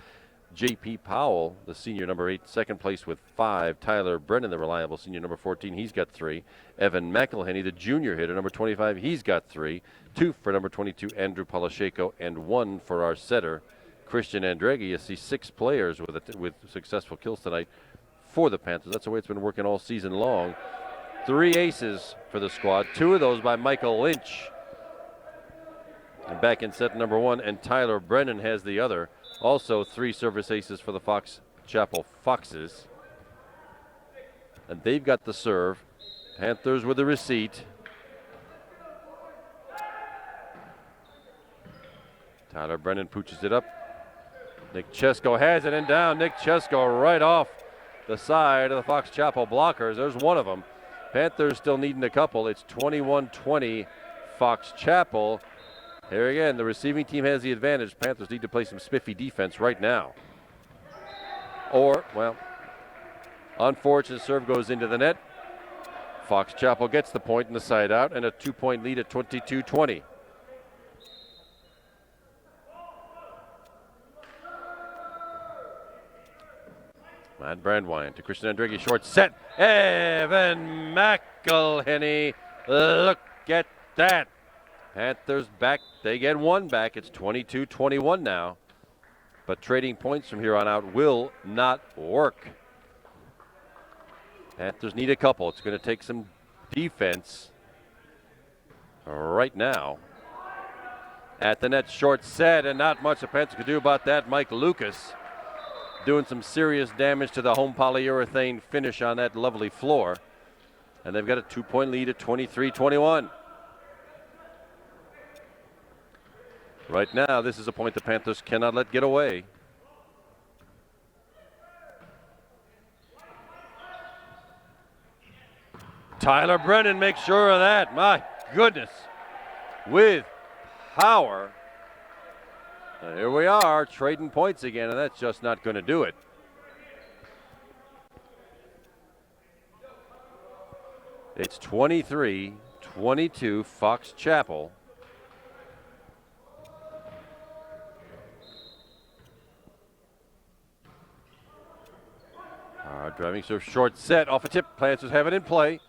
J.P. Powell, the senior number 8, second place with 5. Tyler Brennan, the reliable senior number 14, he's got 3. Evan McElhenney, the junior hitter, number 25, he's got 3. 2 for number 22, Andrew Polisheko, and 1 for our setter, Christian Andreghi. You see 6 players with successful kills tonight for the Panthers. That's the way it's been working all season long. 3 aces for the squad, 2 of those by Michael Lynch. And back in set number 1, and Tyler Brennan has the other. Also 3 service aces for the Fox Chapel Foxes. And they've got the serve. Panthers with the receipt. Tyler Brennan pooches it up. Nick Chesko has it and down. Nick Chesko right off the side of the Fox Chapel blockers. There's one of them. Panthers still needing a couple. It's 21-20 Fox Chapel. Here again, the receiving team has the advantage. Panthers need to play some spiffy defense right now. Or, well, unfortunate serve goes into the net. Fox Chapel gets the point in the side out, and a 2-point lead at 22-20. Matt Brandwine to Christian Andreghi, short set. Evan McElhenney, look at that. Panthers back, they get 1 back. It's 22-21 now. But trading points from here on out will not work. Panthers need a couple. It's going to take some defense right now. At the net, short set, and not much the Panthers could do about that. Mike Lucas doing some serious damage to the home polyurethane finish on that lovely floor. And they've got a 2-point lead at 23-21. Right now, this is a point the Panthers cannot let get away. Tyler Brennan makes sure of that. My goodness. With power. And here we are, trading points again, and that's just not going to do it. It's 23-22 Fox Chapel. Driving serve, short set, off a tip. Panthers have it in play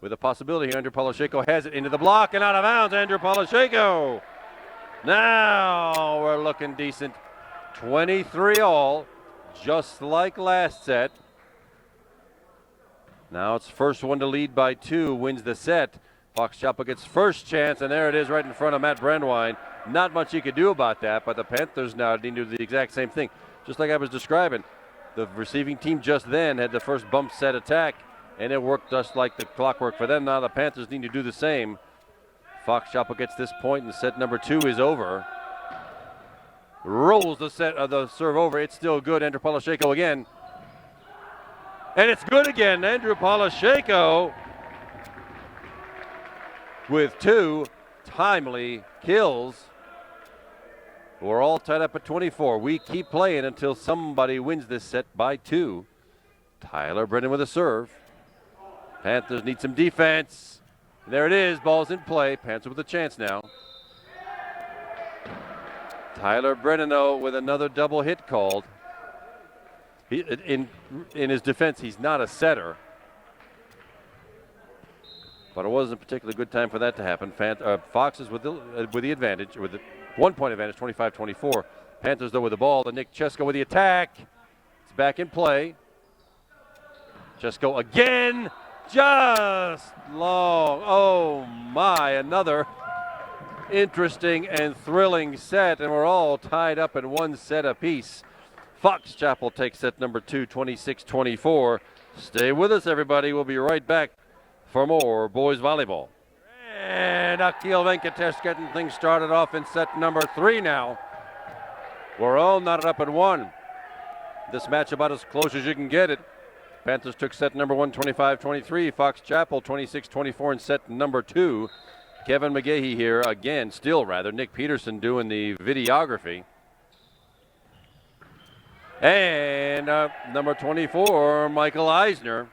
with a possibility here. Andrew Polisheko has it into the block and out of bounds. Andrew Polisheko. Now we're looking decent. 23 all, just like last set. Now it's first one to lead by 2, wins the set. Fox Chapel gets first chance, and there it is right in front of Matt Brandwine. Not much he could do about that, but the Panthers now need to do the exact same thing. Just like I was describing. The receiving team just then had the first bump set attack, and it worked just like the clockwork for them. Now the Panthers need to do the same. Fox Chapel gets this point, and set number 2 is over. Rolls the serve over. It's still good. Andrew Polisheko again. And it's good again. Andrew Polisheko with 2 timely kills. We're all tied up at 24. We keep playing until somebody wins this set by 2. Tyler Brennan with a serve. Panthers need some defense. There it is. Ball's in play. Panthers with a chance now. Tyler Brennan, though, with another double hit called. In his defense, he's not a setter. But it wasn't a particularly good time for that to happen. Fox is with the advantage, with the 1 point advantage, 25-24. Panthers, though, with the ball. And Nick Chesko with the attack. It's back in play. Chesko again. Just long. Oh, my. Another interesting and thrilling set. And we're all tied up in one set apiece. Fox Chapel takes set number 2, 26-24. Stay with us, everybody. We'll be right back for more boys volleyball. And Akhil Venkatesh getting things started off in set number 3 now. We're all knotted up at 1. This match about as close as you can get it. Panthers took set number 1, 25-23. Fox Chapel 26-24 in set number 2. Kevin McGahey here again, still rather. Nick Peterson doing the videography. And number 24, Michael Eisner.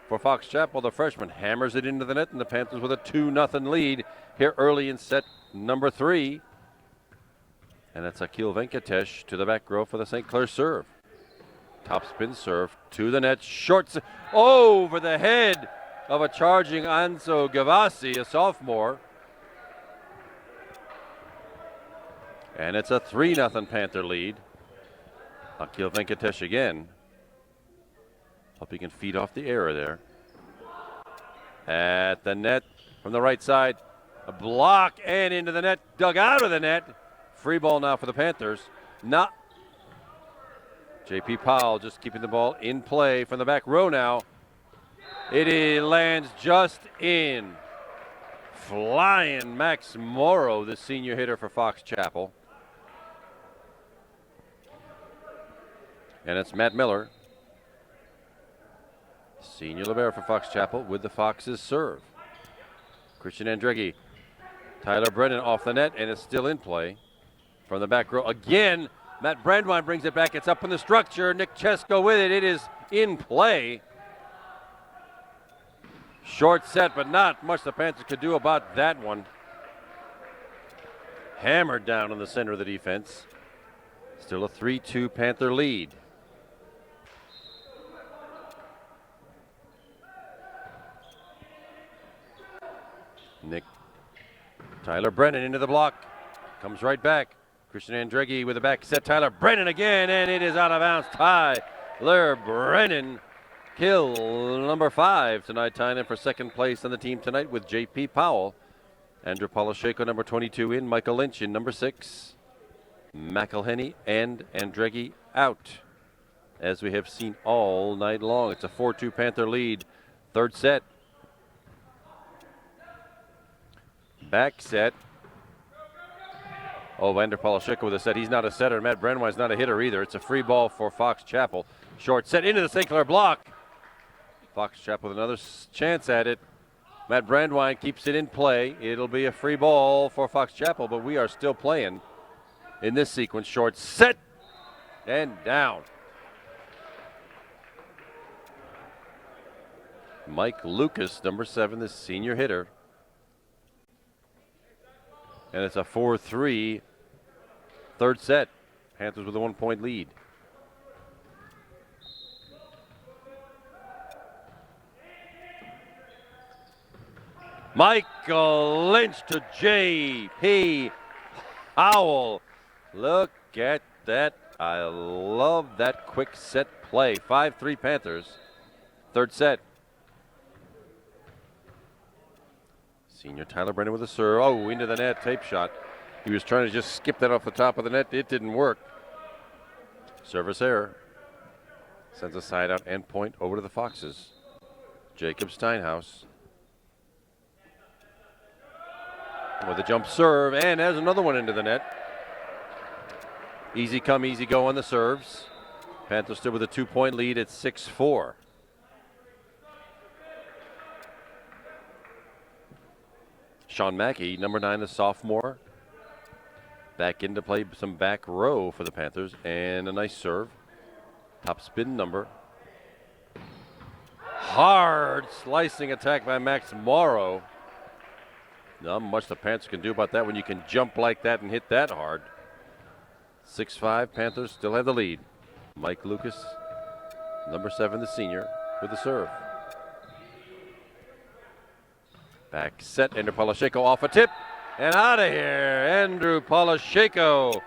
For Fox Chapel, the freshman hammers it into the net, and the Panthers with a 2-0 lead here early in set number 3. And that's Akhil Venkatesh to the back row for the St. Clair serve. Top spin serve to the net, short over the head of a charging Anso Gavassi, a sophomore. And it's a 3-0 Panther lead. Akhil Venkatesh again. Hope he can feed off the error there. At the net from the right side. A block and into the net. Dug out of the net. Free ball now for the Panthers. Not. J.P. Powell just keeping the ball in play from the back row now. It lands just in. Flying Max Morrow, the senior hitter for Fox Chapel. And it's Matt Miller, senior libero for Fox Chapel, with the Foxes serve. Christian Andreghi, Tyler Brennan off the net, and it's still in play from the back row. Again, Matt Brandwine brings it back. It's up in the structure. Nick Chesko with it. It is in play. Short set, but not much the Panthers could do about that one. Hammered down in the center of the defense. Still a 3-2 Panther lead. Tyler Brennan into the block. Comes right back. Christian Andreghi with the back set. Tyler Brennan again, and it is out of bounds. Tyler Brennan, kill number 5 tonight, tying in for second place on the team tonight with J.P. Powell. Andrew Polisheko, number 22 in. Michael Lynch in number 6. McElhenney and Andreghi out, as we have seen all night long. It's a 4-2 Panther lead. Third set. Back set. Oh, Andrew Polisheko with a set. He's not a setter. Matt Brandwine's not a hitter either. It's a free ball for Fox Chapel. Short set into the St. Clair block. Fox Chapel with another chance at it. Matt Brandwine keeps it in play. It'll be a free ball for Fox Chapel, but we are still playing in this sequence. Short set and down. Mike Lucas, number 7, the senior hitter. And it's a 4-3 third set. Panthers with a 1-point lead. Michael Lynch to J.P. Powell. Look at that. I love that quick set play. 5-3 Panthers. Third set. Senior Tyler Brennan with a serve. Oh, into the net. Tape shot. He was trying to just skip that off the top of the net. It didn't work. Service error. Sends a side out end point over to the Foxes. Jacob Steinhaus with a jump serve, and there's another one into the net. Easy come, easy go on the serves. Panthers still with a 2-point lead at 6-4. Sean Mackey, number 9, the sophomore, back in to play some back row for the Panthers, and a nice serve. Top spin number. Hard slicing attack by Max Morrow. Not much the Panthers can do about that when you can jump like that and hit that hard. 6-5, Panthers still have the lead. Mike Lucas, number 7, the senior, with the serve. Back set, Ender Polisheko off a tip. And out of here, Andrew Polisheko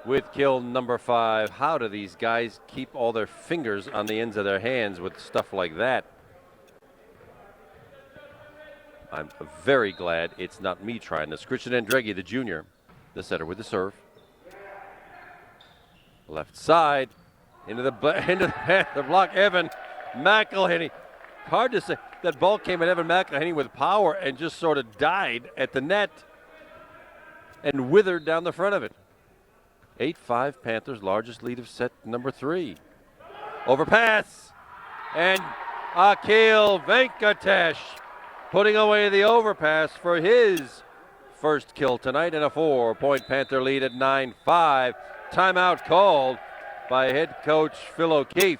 with kill number 5. How do these guys keep all their fingers on the ends of their hands with stuff like that? I'm very glad it's not me trying this. Christian Andreghi, the junior, the setter with the serve. Left side, into the block, Evan McElhenney. Hard to say. That ball came at Evan McElhenney with power and just sort of died at the net and withered down the front of it. 8-5 Panthers, largest lead of set number 3. Overpass, and Akhil Venkatesh putting away the overpass for his first kill tonight, and a 4-point Panther lead at 9-5. Timeout called by head coach Phil O'Keefe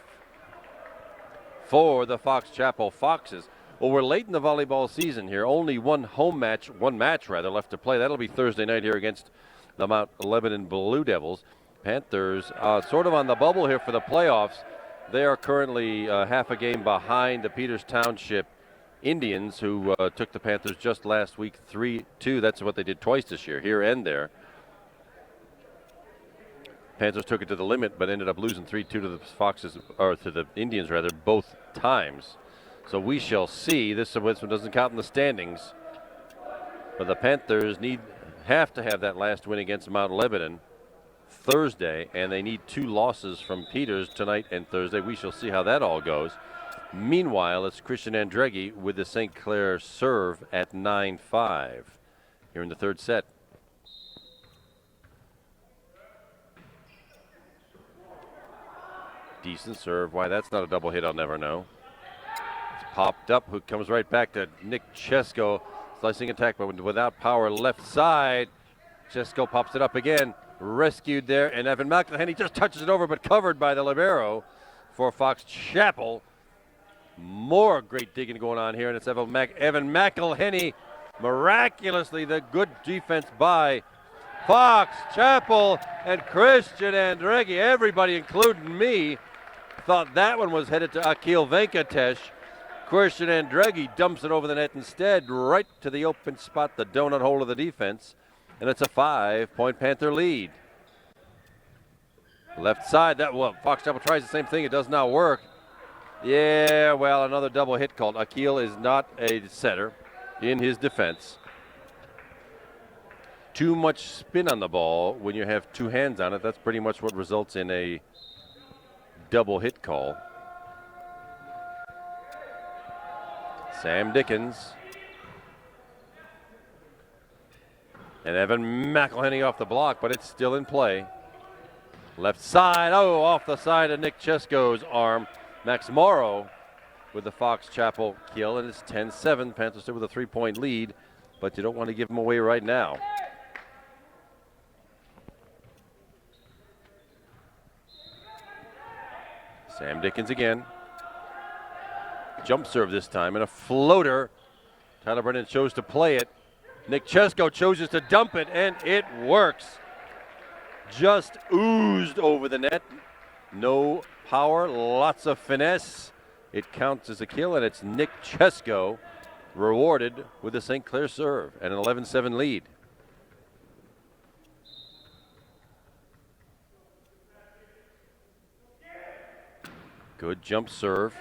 for the Fox Chapel Foxes. Well, we're late in the volleyball season here. Only one match left to play. That'll be Thursday night here against the Mount Lebanon Blue Devils. Panthers sort of on the bubble here for the playoffs. They are currently half a game behind the Peters Township Indians, who took the Panthers just last week 3-2. That's what they did twice this year, here and there. Panthers took it to the limit, but ended up losing 3-2 to the Foxes, or to the Indians rather, both times. So we shall see. This one doesn't count in the standings, but the Panthers have to have that last win against Mount Lebanon Thursday, and they need 2 losses from Peters tonight and Thursday. We shall see how that all goes. Meanwhile, it's Christian Andreghi with the St. Clair serve at 9-5 here in the third set. Decent serve. Why that's not a double hit, I'll never know. It's popped up. Who comes right back to Nick Chesko. Slicing attack, but without power. Left side. Chesko pops it up again. Rescued there, and Evan McElhenney just touches it over, but covered by the libero for Fox Chapel. More great digging going on here, and it's Evan McElhenney. Miraculously, the good defense by Fox Chapel and Christian Andreghi. Everybody, including me, thought that one was headed to Akhil Venkatesh. Christian Andreghi dumps it over the net instead, right to the open spot, the donut hole of the defense, and it's a 5-point Panther lead. Left side, Fox Chapel tries the same thing. It does not work. Yeah, well, another double hit called. Akhil is not a setter in his defense. Too much spin on the ball when you have 2 hands on it. That's pretty much what results in a double hit call. Sam Dickens. And Evan McElhenney off the block, but it's still in play. Left side, off the side of Nick Chesko's arm. Max Morrow with the Fox Chapel kill, and it's 10-7. Panthers still with a 3-point lead, but you don't want to give them away right now. Sam Dickens again. Jump serve this time, and a floater. Tyler Brennan chose to play it. Nick Chesko chooses to dump it, and it works. Just oozed over the net. No power, lots of finesse. It counts as a kill, and it's Nick Chesko rewarded with the St. Clair serve and an 11-7 lead. Good jump serve.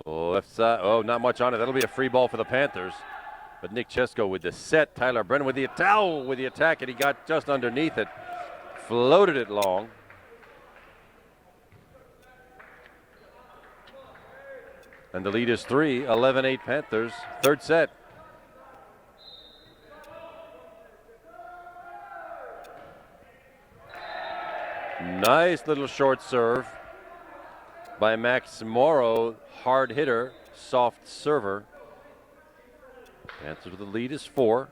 Left side, not much on it. That'll be a free ball for the Panthers. But Nick Chesko with the set. Tyler Brennan with the attack, and he got just underneath it. Floated it long. And the lead is 3, 11-8 Panthers. Third set. Nice little short serve by Max Morrow. Hard hitter, soft server. Panthers with the lead is 4,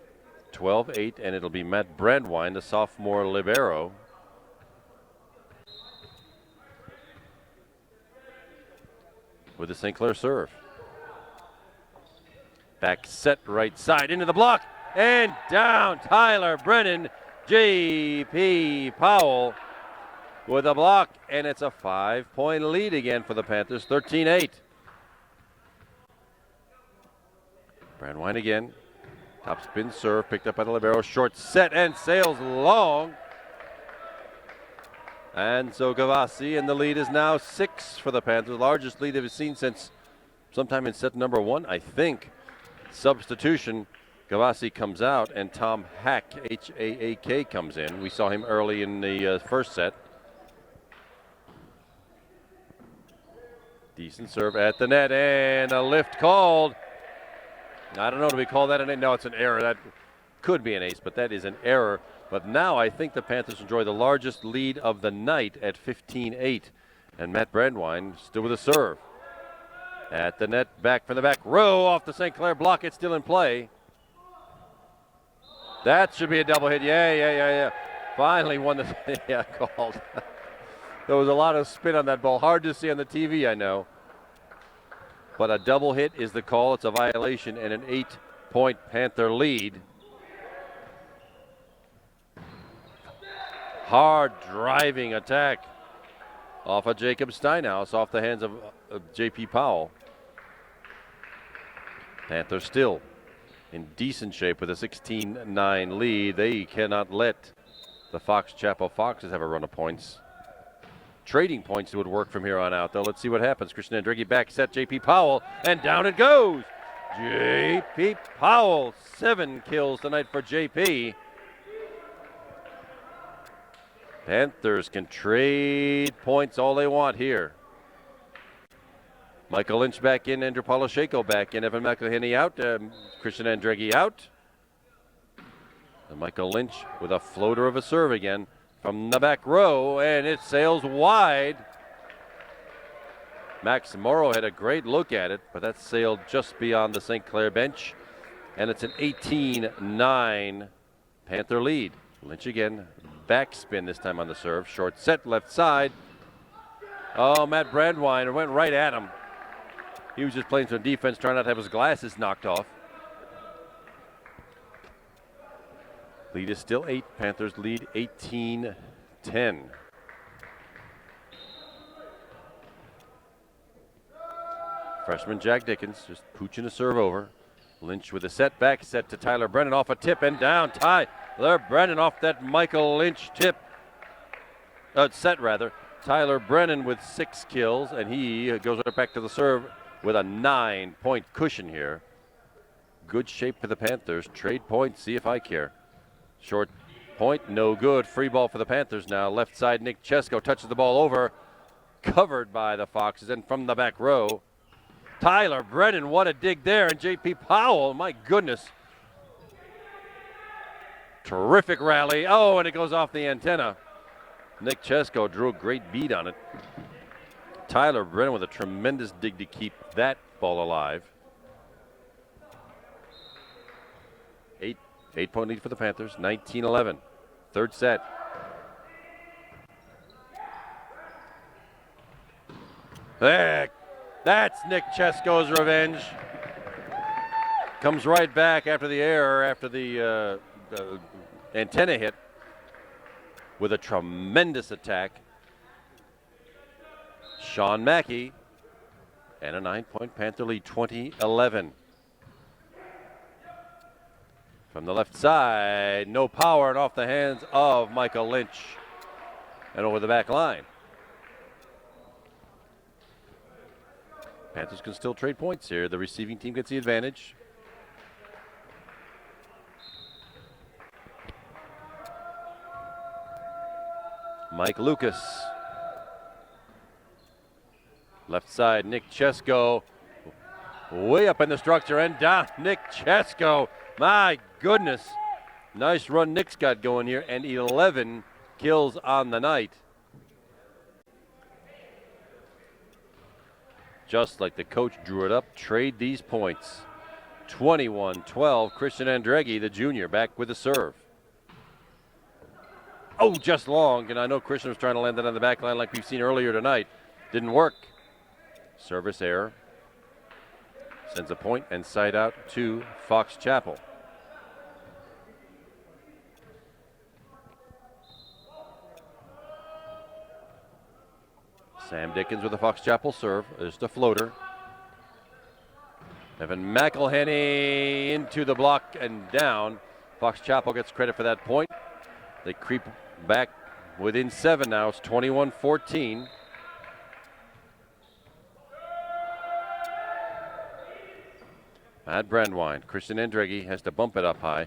12-8, and it'll be Matt Brandwine, the sophomore libero. With the St. Clair serve. Back set right side into the block and down. Tyler Brennan, J.P. Powell with a block, and it's a 5-point lead again for the Panthers, 13-8. Brandwine again. Top spin serve picked up by the libero. Short set and sails long. And so Gavassi, and the lead is now 6 for the Panthers. Largest lead they've seen since sometime in set number 1, I think. Substitution. Gavassi comes out, and Tom Hack, H-A-A-K, comes in. We saw him early in the first set. Decent serve at the net, and a lift called. I don't know, do we call that an ace? No, it's an error. That could be an ace, but that is an error. But now I think the Panthers enjoy the largest lead of the night at 15-8. And Matt Brandwine still with a serve. At the net, back from the back row, off the St. Clair block. It's still in play. That should be a double hit. Yeah. Finally won the yeah, called. There was a lot of spin on that ball. Hard to see on the TV, I know. But a double hit is the call. It's a violation and an 8-point Panther lead. Hard driving attack off of Jacob Steinhaus, off the hands of J.P. Powell. Panthers still in decent shape with a 16-9 lead. They cannot let the Fox Chapel Foxes have a run of points. Trading points would work from here on out, though. Let's see what happens. Christian Andrighi back set J.P. Powell, and down it goes. J.P. Powell, 7 kills tonight for J.P. Panthers can trade points all they want here. Michael Lynch back in, Andrew Polisheko back in, Evan McElhinney out, Christian Andrighi out. And Michael Lynch with a floater of a serve again from the back row, and it sails wide. Max Morrow had a great look at it, but that sailed just beyond the St. Clair bench, and it's an 18-9 Panther lead. Lynch again, backspin this time on the serve. Short set, left side. Oh, Matt Brandwine went right at him. He was just playing some defense, trying not to have his glasses knocked off. Lead is still 8. Panthers lead 18-10. Freshman Jack Dickens just pooching a serve over. Lynch with a setback, set to Tyler Brennan off a tip and down. Tyler Brennan off that Michael Lynch tip. Set rather. Tyler Brennan with 6 kills, and he goes right back to the serve with a 9-point cushion here. Good shape for the Panthers. Trade points, see if I care. Short point, no good. Free ball for the Panthers now. Left side, Nick Chesko touches the ball over. Covered by the Foxes, and from the back row, Tyler Brennan, what a dig there. And J.P. Powell, my goodness. Terrific rally. Oh, and it goes off the antenna. Nick Chesko drew a great beat on it. Tyler Brennan with a tremendous dig to keep that ball alive. 8-point lead for the Panthers, 19-11. Third set. That's Nick Chesko's revenge. Comes right back after the error, after the antenna hit, with a tremendous attack. Sean Mackey, and a 9-point Panther lead, 20-11. From the left side, no power, and off the hands of Michael Lynch, and over the back line. Panthers can still trade points here. The receiving team gets the advantage. Mike Lucas. Left side, Nick Chesko. Way up in the structure and down. Nick Chesko. My goodness. Nice run Nick's got going here, and 11 kills on the night. Just like the coach drew it up, trade these points. 21-12, Christian Andrighi, the junior, back with a serve. Oh, just long, and I know Christian was trying to land that on the back line like we've seen earlier tonight. Didn't work. Service error. Sends a point and side out to Fox Chapel. Sam Dickens with a Fox Chapel serve. Just a floater. Evan McElhenney into the block and down. Fox Chapel gets credit for that point. They creep back within 7 now. It's 21-14. Matt Brandwine. Christian Andreggi has to bump it up high.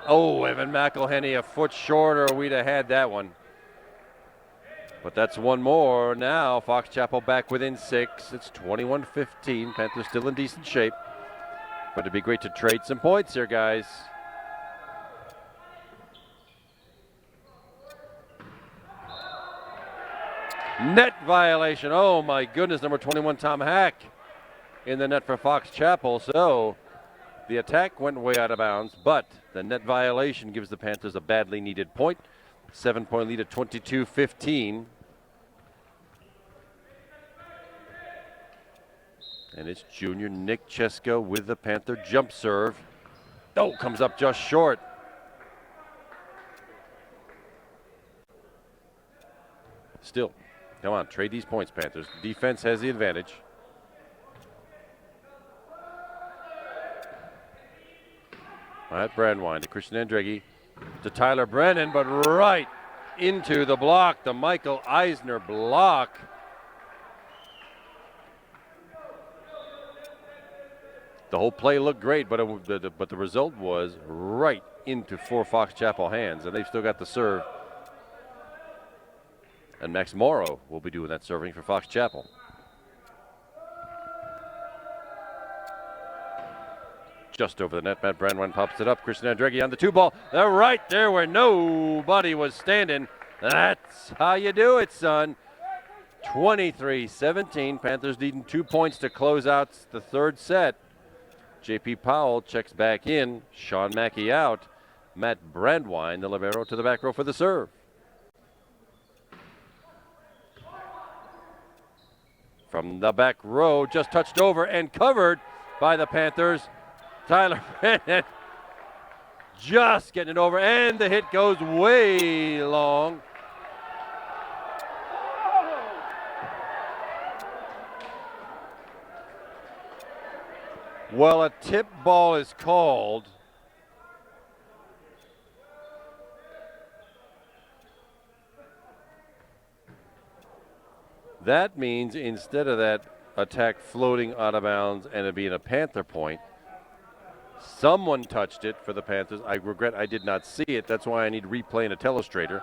Oh, Evan McElhenney a foot shorter. We'd have had that one. But that's one more. Now Fox Chapel back within 6. It's 21-15. Panthers still in decent shape. But it'd be great to trade some points here, guys. Net violation. Oh my goodness, number 21, Tom Hack in the net for Fox Chapel. So the attack went way out of bounds, but the net violation gives the Panthers a badly needed point. 7-point lead at 22-15. And it's junior Nick Chesko with the Panther jump serve. Oh, comes up just short. Still, come on, trade these points, Panthers. Defense has the advantage. Matt Brandwine to Christian Andreggi to Tyler Brennan, but right into the block, the Michael Eisner block. The whole play looked great, but the result was right into 4 Fox Chapel hands, and they've still got the serve. And Max Morrow will be doing that serving for Fox Chapel. Just over the net, Matt Brandwine pops it up. Christian Andreggi on the 2-ball. They're right there where nobody was standing. That's how you do it, son. 23-17. Panthers needing 2 points to close out the third set. J.P. Powell checks back in. Sean Mackey out. Matt Brandwine, the libero, to the back row for the serve. From the back row, just touched over and covered by the Panthers. Tyler Brennan just getting it over, and the hit goes way long. Well, a tip ball is called. That means instead of that attack floating out of bounds and it being a Panther point, someone touched it for the Panthers. I regret I did not see it. That's why I need replay and a telestrator.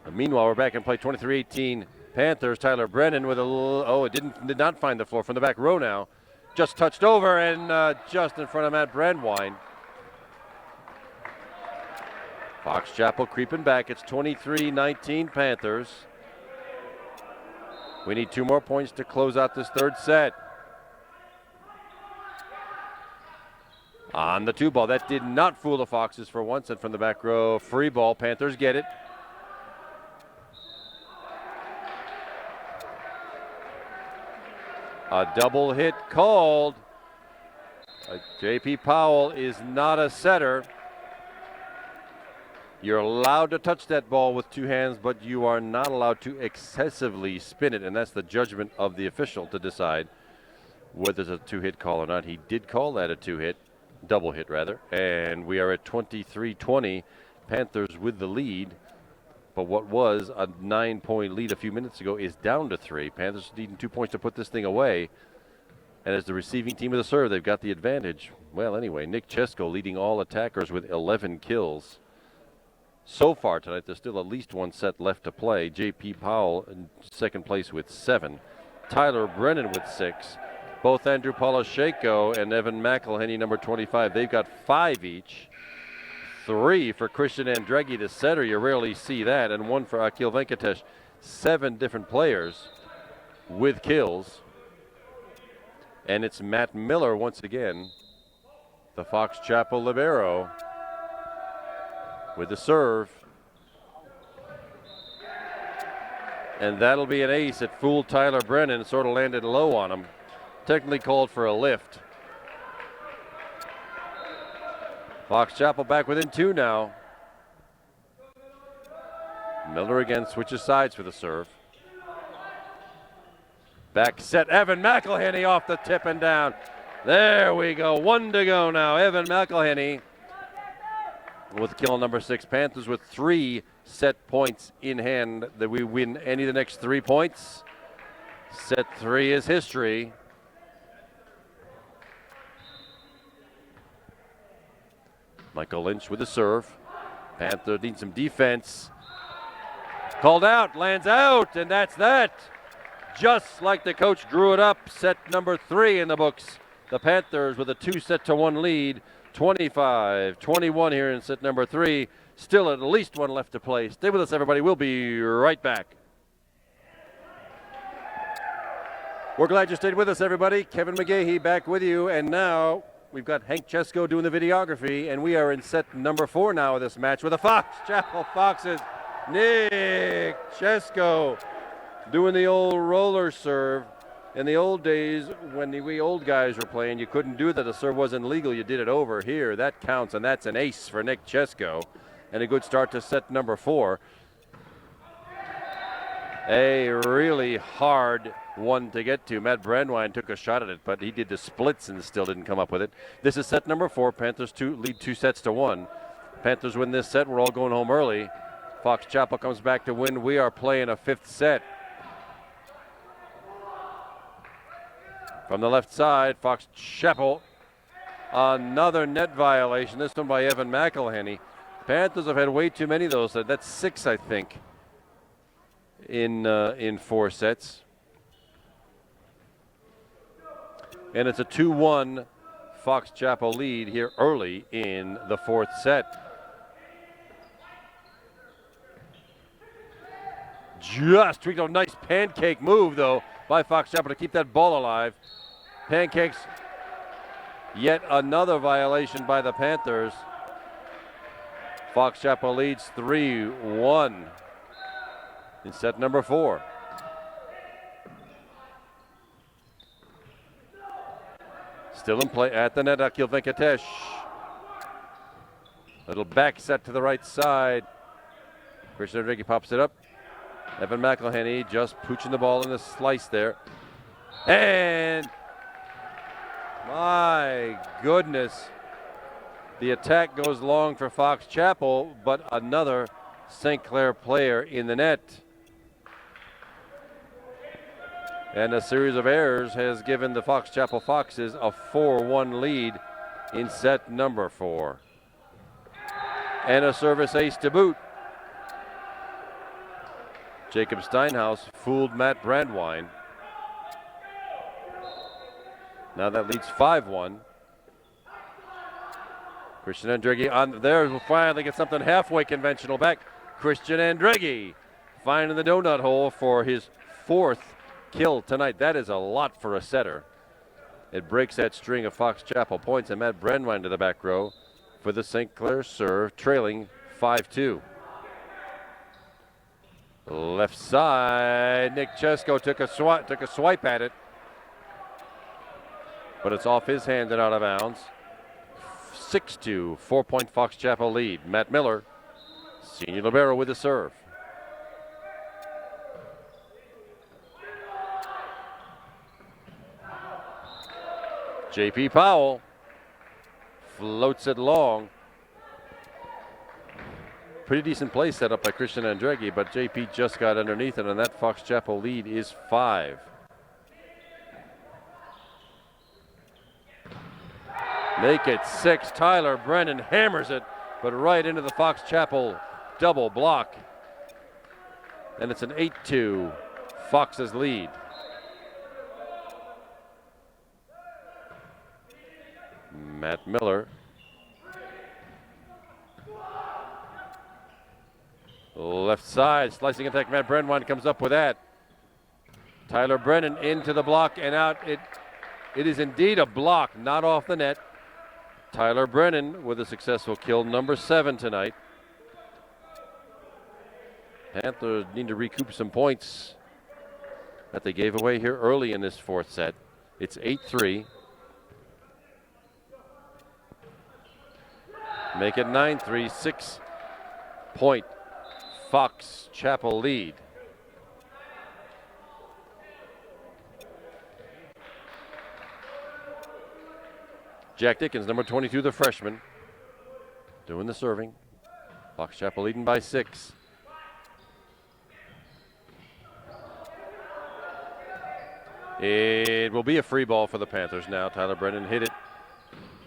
But meanwhile, we're back in play. 23-18 Panthers. Tyler Brennan with a little, did not find the floor from the back row now. Just touched over and just in front of Matt Brandwine. Fox Chapel creeping back. It's 23-19 Panthers. We need 2 more points to close out this third set. On the 2-ball. That did not fool the Foxes for once. And from the back row, free ball. Panthers get it. A double hit called. J.P. Powell is not a setter. You're allowed to touch that ball with 2 hands, but you are not allowed to excessively spin it, and that's the judgment of the official to decide whether it's a 2-hit call or not. He did call that a 2-hit, double hit rather, and we are at 23-20. Panthers with the lead, but what was a 9-point lead a few minutes ago is down to 3. Panthers needing 2 points to put this thing away, and as the receiving team of the serve, they've got the advantage. Well, anyway, Nick Chesko leading all attackers with 11 kills. So far tonight, there's still at least 1 set left to play. J.P. Powell in second place with 7. Tyler Brennan with 6. Both Andrew Polashenko and Evan McElhenney, number 25, they've got 5 each. 3 for Christian Andreggi, the setter. You rarely see that. And 1 for Akil Venkatesh. 7 different players with kills. And it's Matt Miller once again, the Fox Chapel libero, with the serve. And that'll be an ace. It fooled Tyler Brennan, sort of landed low on him. Technically called for a lift. Fox Chapel back within 2 now. Miller again switches sides for the serve. Back set, Evan McElhenney off the tip and down. There we go, 1 to go now. Evan McElhenney with kill number 6. Panthers with 3 set points in hand. That we win any of the next 3 points. Set 3 is history. Michael Lynch with the serve. Panthers need some defense. Called out, lands out, and that's that. Just like the coach drew it up, set number 3 in the books. The Panthers with a 2-1 lead, 25-21 here in set number 3. Still at least 1 left to play. Stay with us, everybody. We'll be right back. We're glad you stayed with us, everybody. Kevin McGahey back with you, and now we've got Hank Chesko doing the videography, and we are in set number 4 now of this match with the Fox Chapel Foxes. Nick Chesko doing the old roller serve. In the old days, when we old guys were playing, you couldn't do that. The serve wasn't legal. You did it over. Here, that counts, and that's an ace for Nick Chesko. And a good start to set number 4. A really hard one to get to. Matt Brandwine took a shot at it, but he did the splits and still didn't come up with it. This is set number 4. Panthers lead 2-1. Panthers win this set. We're all going home early. Fox Chapel comes back to win. We are playing a 5th set. From the left side, Fox Chapel, another net violation. This one by Evan McElhenney. Panthers have had way too many of those. That's 6, I think, in 4 sets. And it's a 2-1 Fox Chapel lead here early in the 4th set. Just tweaked a nice pancake move, though, by Fox Chapel to keep that ball alive. Pancakes, yet another violation by the Panthers. Fox Chapel leads 3-1 in set number 4. Still in play at the net, Akil Venkatesh. Little back set to the right side. Christian Enrique pops it up. Evan McElhenney just pooching the ball in the slice there. And my goodness, the attack goes long for Fox Chapel, but another St. Clair player in the net. And a series of errors has given the Fox Chapel Foxes a 4-1 lead in set number 4. And a service ace to boot. Jacob Steinhaus fooled Matt Brandwine. Now that leads 5-1. Christian Andreghi on there will finally get something halfway conventional back. Christian Andreghi finding the donut hole for his 4th kill tonight. That is a lot for a setter. It breaks that string of Fox Chapel points, and Matt Brandwine to the back row for the St. Clair serve, trailing 5-2. Left side, Nick Chesko took a swipe at it, but it's off his hand and out of bounds. 6-2, 4-point Fox Chapel lead. Matt Miller, senior libero with the serve. J.P. Powell floats it long. Pretty decent play set up by Christian Andreghi, but J.P. just got underneath it, and that Fox Chapel lead is 5. Make it 6. Tyler Brennan hammers it, but right into the Fox Chapel double block. And it's an 8-2 Fox's lead. Matt Miller. Left side, slicing attack. Matt Brandwine comes up with that. Tyler Brennan into the block and out. It is indeed a block, not off the net. Tyler Brennan with a successful kill, number 7 tonight. Panthers need to recoup some points that they gave away here early in this 4th set. It's 8-3. Make it 9-3, 6-point Fox Chapel lead. Jack Dickens, number 22, the freshman, doing the serving. Fox Chapel leading by 6. It will be a free ball for the Panthers now. Tyler Brennan hit it.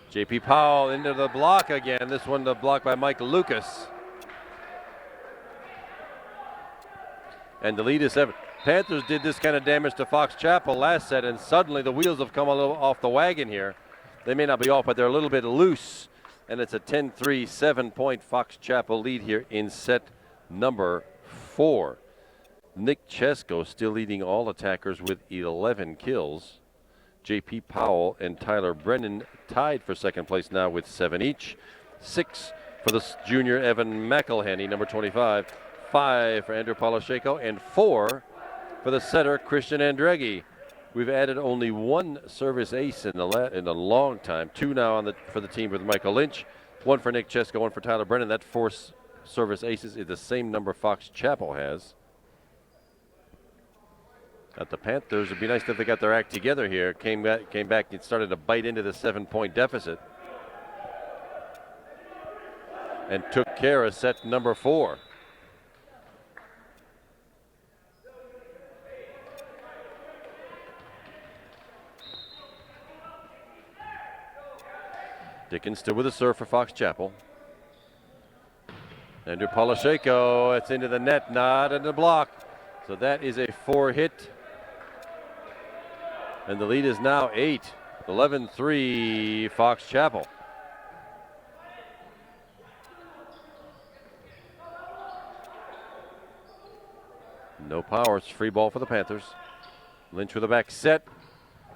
J.P. Powell into the block again. This one the block by Mike Lucas. And the lead is 7. Panthers did this kind of damage to Fox Chapel last set, and suddenly the wheels have come a little off the wagon here. They may not be off, but they're a little bit loose. And it's a 10-3, 7-point Fox Chapel lead here in set number 4. Nick Chesko still leading all attackers with 11 kills. J.P. Powell and Tyler Brennan tied for second place now with 7 each. 6 for the junior Evan McElhenney, number 25. 5 for Andrew Polasheko, and 4 for the setter Christian Andreghi. We've added only 1 service ace in a long time. 2 now for the team with Michael Lynch. 1 for Nick Chesko, 1 for Tyler Brennan. That 4 service aces is the same number Fox Chapel has. At the Panthers, it'd be nice if they got their act together here. Came back and started to bite into the 7-point deficit. And took care of set number 4. Dickens still with a serve for Fox Chapel. Andrew Polasheko, it's into the net, not in the block. So that is a 4-hit. And the lead is now 8. 11-3 Fox Chapel. No power, it's free ball for the Panthers. Lynch with a back set.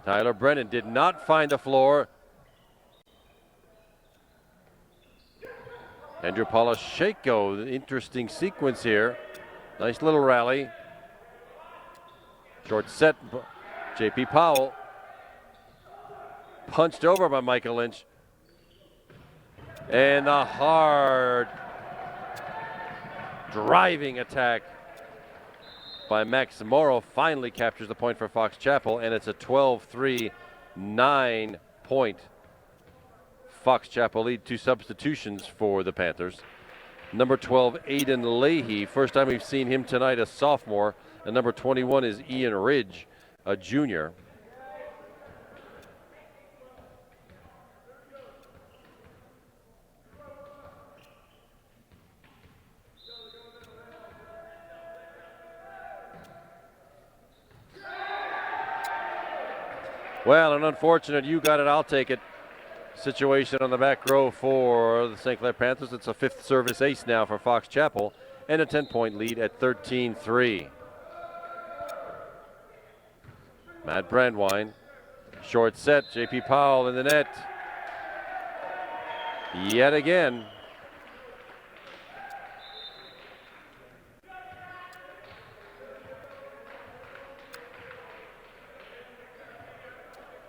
Tyler Brennan did not find the floor. Andrew Polasheko, interesting sequence here. Nice little rally. Short set, J.P. Powell. Punched over by Michael Lynch. And a hard driving attack by Max Morrow finally captures the point for Fox Chapel, and it's a 12-3, 9-point Fox Chapel lead. 2 substitutions for the Panthers. Number 12, Aiden Leahy. First time we've seen him tonight, a sophomore. And number 21 is Ian Ridge, a junior. Well, an unfortunate "you got it, I'll take it" situation on the back row for the St. Clair Panthers. It's a 5th service ace now for Fox Chapel, and a 10-point lead at 13-3. Matt Brandwine, short set, J.P. Powell in the net. Yet again.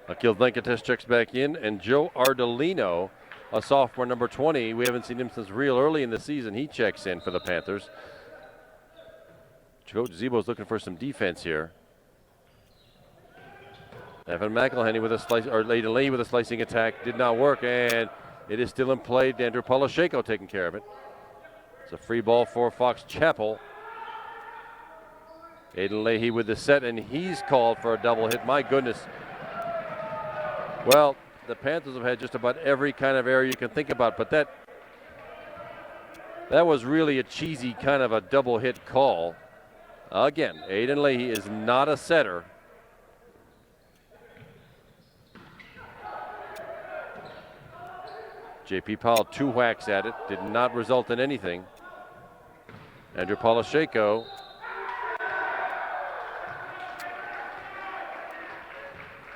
Akil Venkatesh checks back in, and Joe Ardolino, a sophomore, number 20. We haven't seen him since real early in the season. He checks in for the Panthers. Coach Zebo's looking for some defense here. Evan McElhenney with a slice, or Aiden Leahy with a slicing attack, did not work, and it is still in play. Andrew Polasheko taking care of it. It's a free ball for Fox Chapel. Aiden Leahy with the set, and he's called for a double hit. My goodness. Well, the Panthers have had just about every kind of error you can think about, but that was really a cheesy kind of a double hit call. Again, Aiden Leahy is not a setter. J.P. Powell 2 whacks at it, did not result in anything. Andrew Polasheko.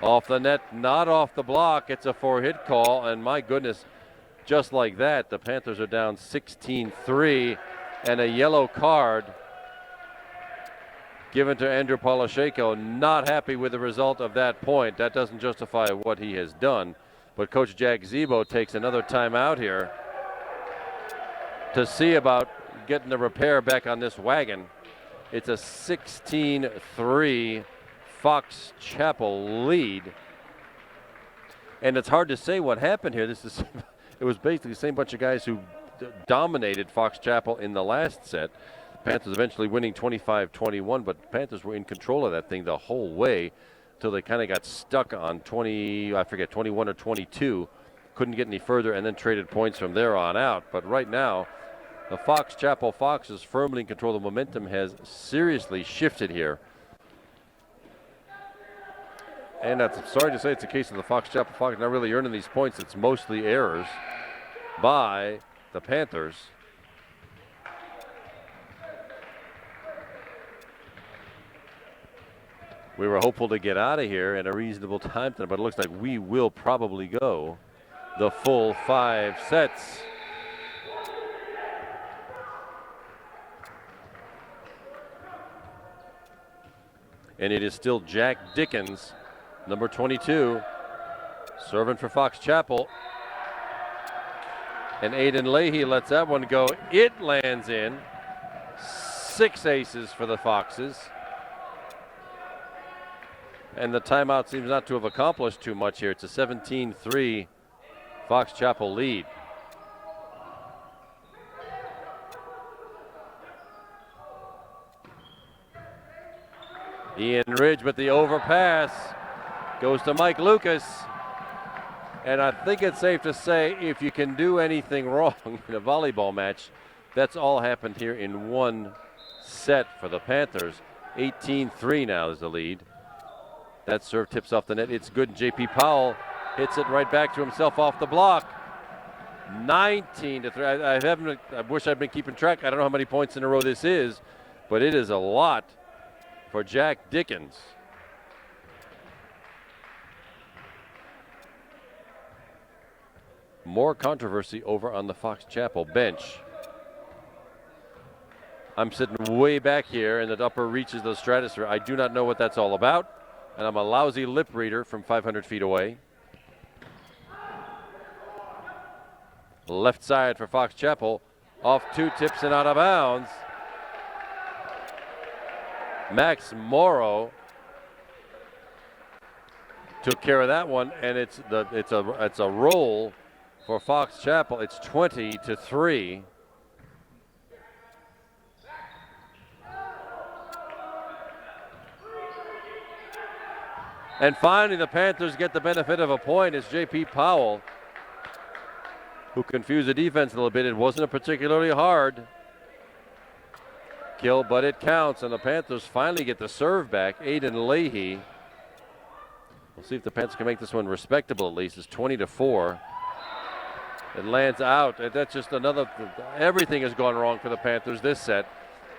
Off the net, not off the block. It's a 4-hit call, and my goodness, just like that, the Panthers are down 16-3, and a yellow card given to Andrew Polasheko. Not happy with the result of that point. That doesn't justify what he has done, but Coach Jack Zebo takes another timeout here to see about getting the repair back on this wagon. It's a 16-3 Fox Chapel lead. And it's hard to say what happened here. It was basically the same bunch of guys who dominated Fox Chapel in the last set. Panthers eventually winning 25-21, but Panthers were in control of that thing the whole way until they kind of got stuck on 21 or 22. Couldn't get any further and then traded points from there on out. But right now, the Fox Chapel Foxes firmly in control. The momentum has seriously shifted here. And I'm sorry to say it's a case of the Fox Chapel Fox not really earning these points. It's mostly errors by the Panthers. We were hopeful to get out of here in a reasonable time tonight, but it looks like we will probably go the full 5 sets. And it is still Jack Dickens, number 22, serving for Fox Chapel. And Aiden Leahy lets that one go. It lands in. 6 aces for the Foxes. And the timeout seems not to have accomplished too much here. It's a 17-3 Fox Chapel lead. Ian Ridge, but the overpass goes to Mike Lucas. And I think it's safe to say if you can do anything wrong in a volleyball match, that's all happened here in one set for the Panthers. 18-3 now is the lead. That serve tips off the net. It's good. J.P. Powell hits it right back to himself off the block. 19-3. I wish I'd been keeping track. I don't know how many points in a row this is, but it is a lot for Jack Dickens. More controversy over on the Fox Chapel bench. I'm sitting way back here in the upper reaches of the stratosphere. I do not know what that's all about, and I'm a lousy lip reader from 500 feet away. Left side for Fox Chapel, off 2 tips and out of bounds. Max Morrow took care of that one, and it's a roll for Fox Chapel. It's 20-3. And finally, the Panthers get the benefit of a point. It's J.P. Powell who confused the defense a little bit. It wasn't a particularly hard kill, but it counts, and the Panthers finally get the serve back. Aiden Leahy. We'll see if the Panthers can make this one respectable at least. It's 20-4. It lands out. That's just another, everything has gone wrong for the Panthers this set.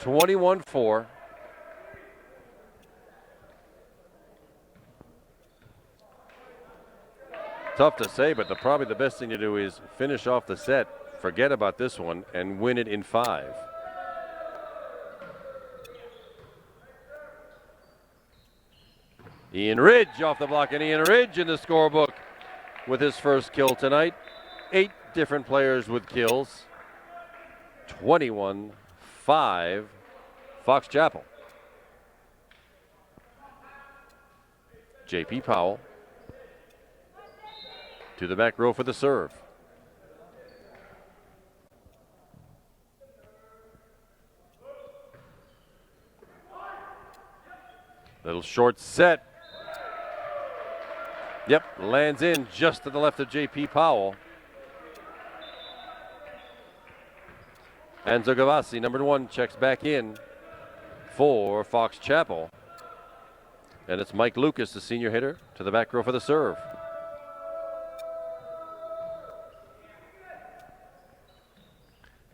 21-4. Tough to say, but probably the best thing to do is finish off the set, forget about this one, and win it in 5. Ian Ridge off the block, and Ian Ridge in the scorebook with his first kill tonight. 8 different players with kills. 21-5 Fox Chapel. J.P. Powell to the back row for the serve. Little short set. Yep, lands in just to the left of J.P. Powell. Enzo Gavassi, number 1, checks back in for Fox Chapel. And it's Mike Lucas, the senior hitter, to the back row for the serve.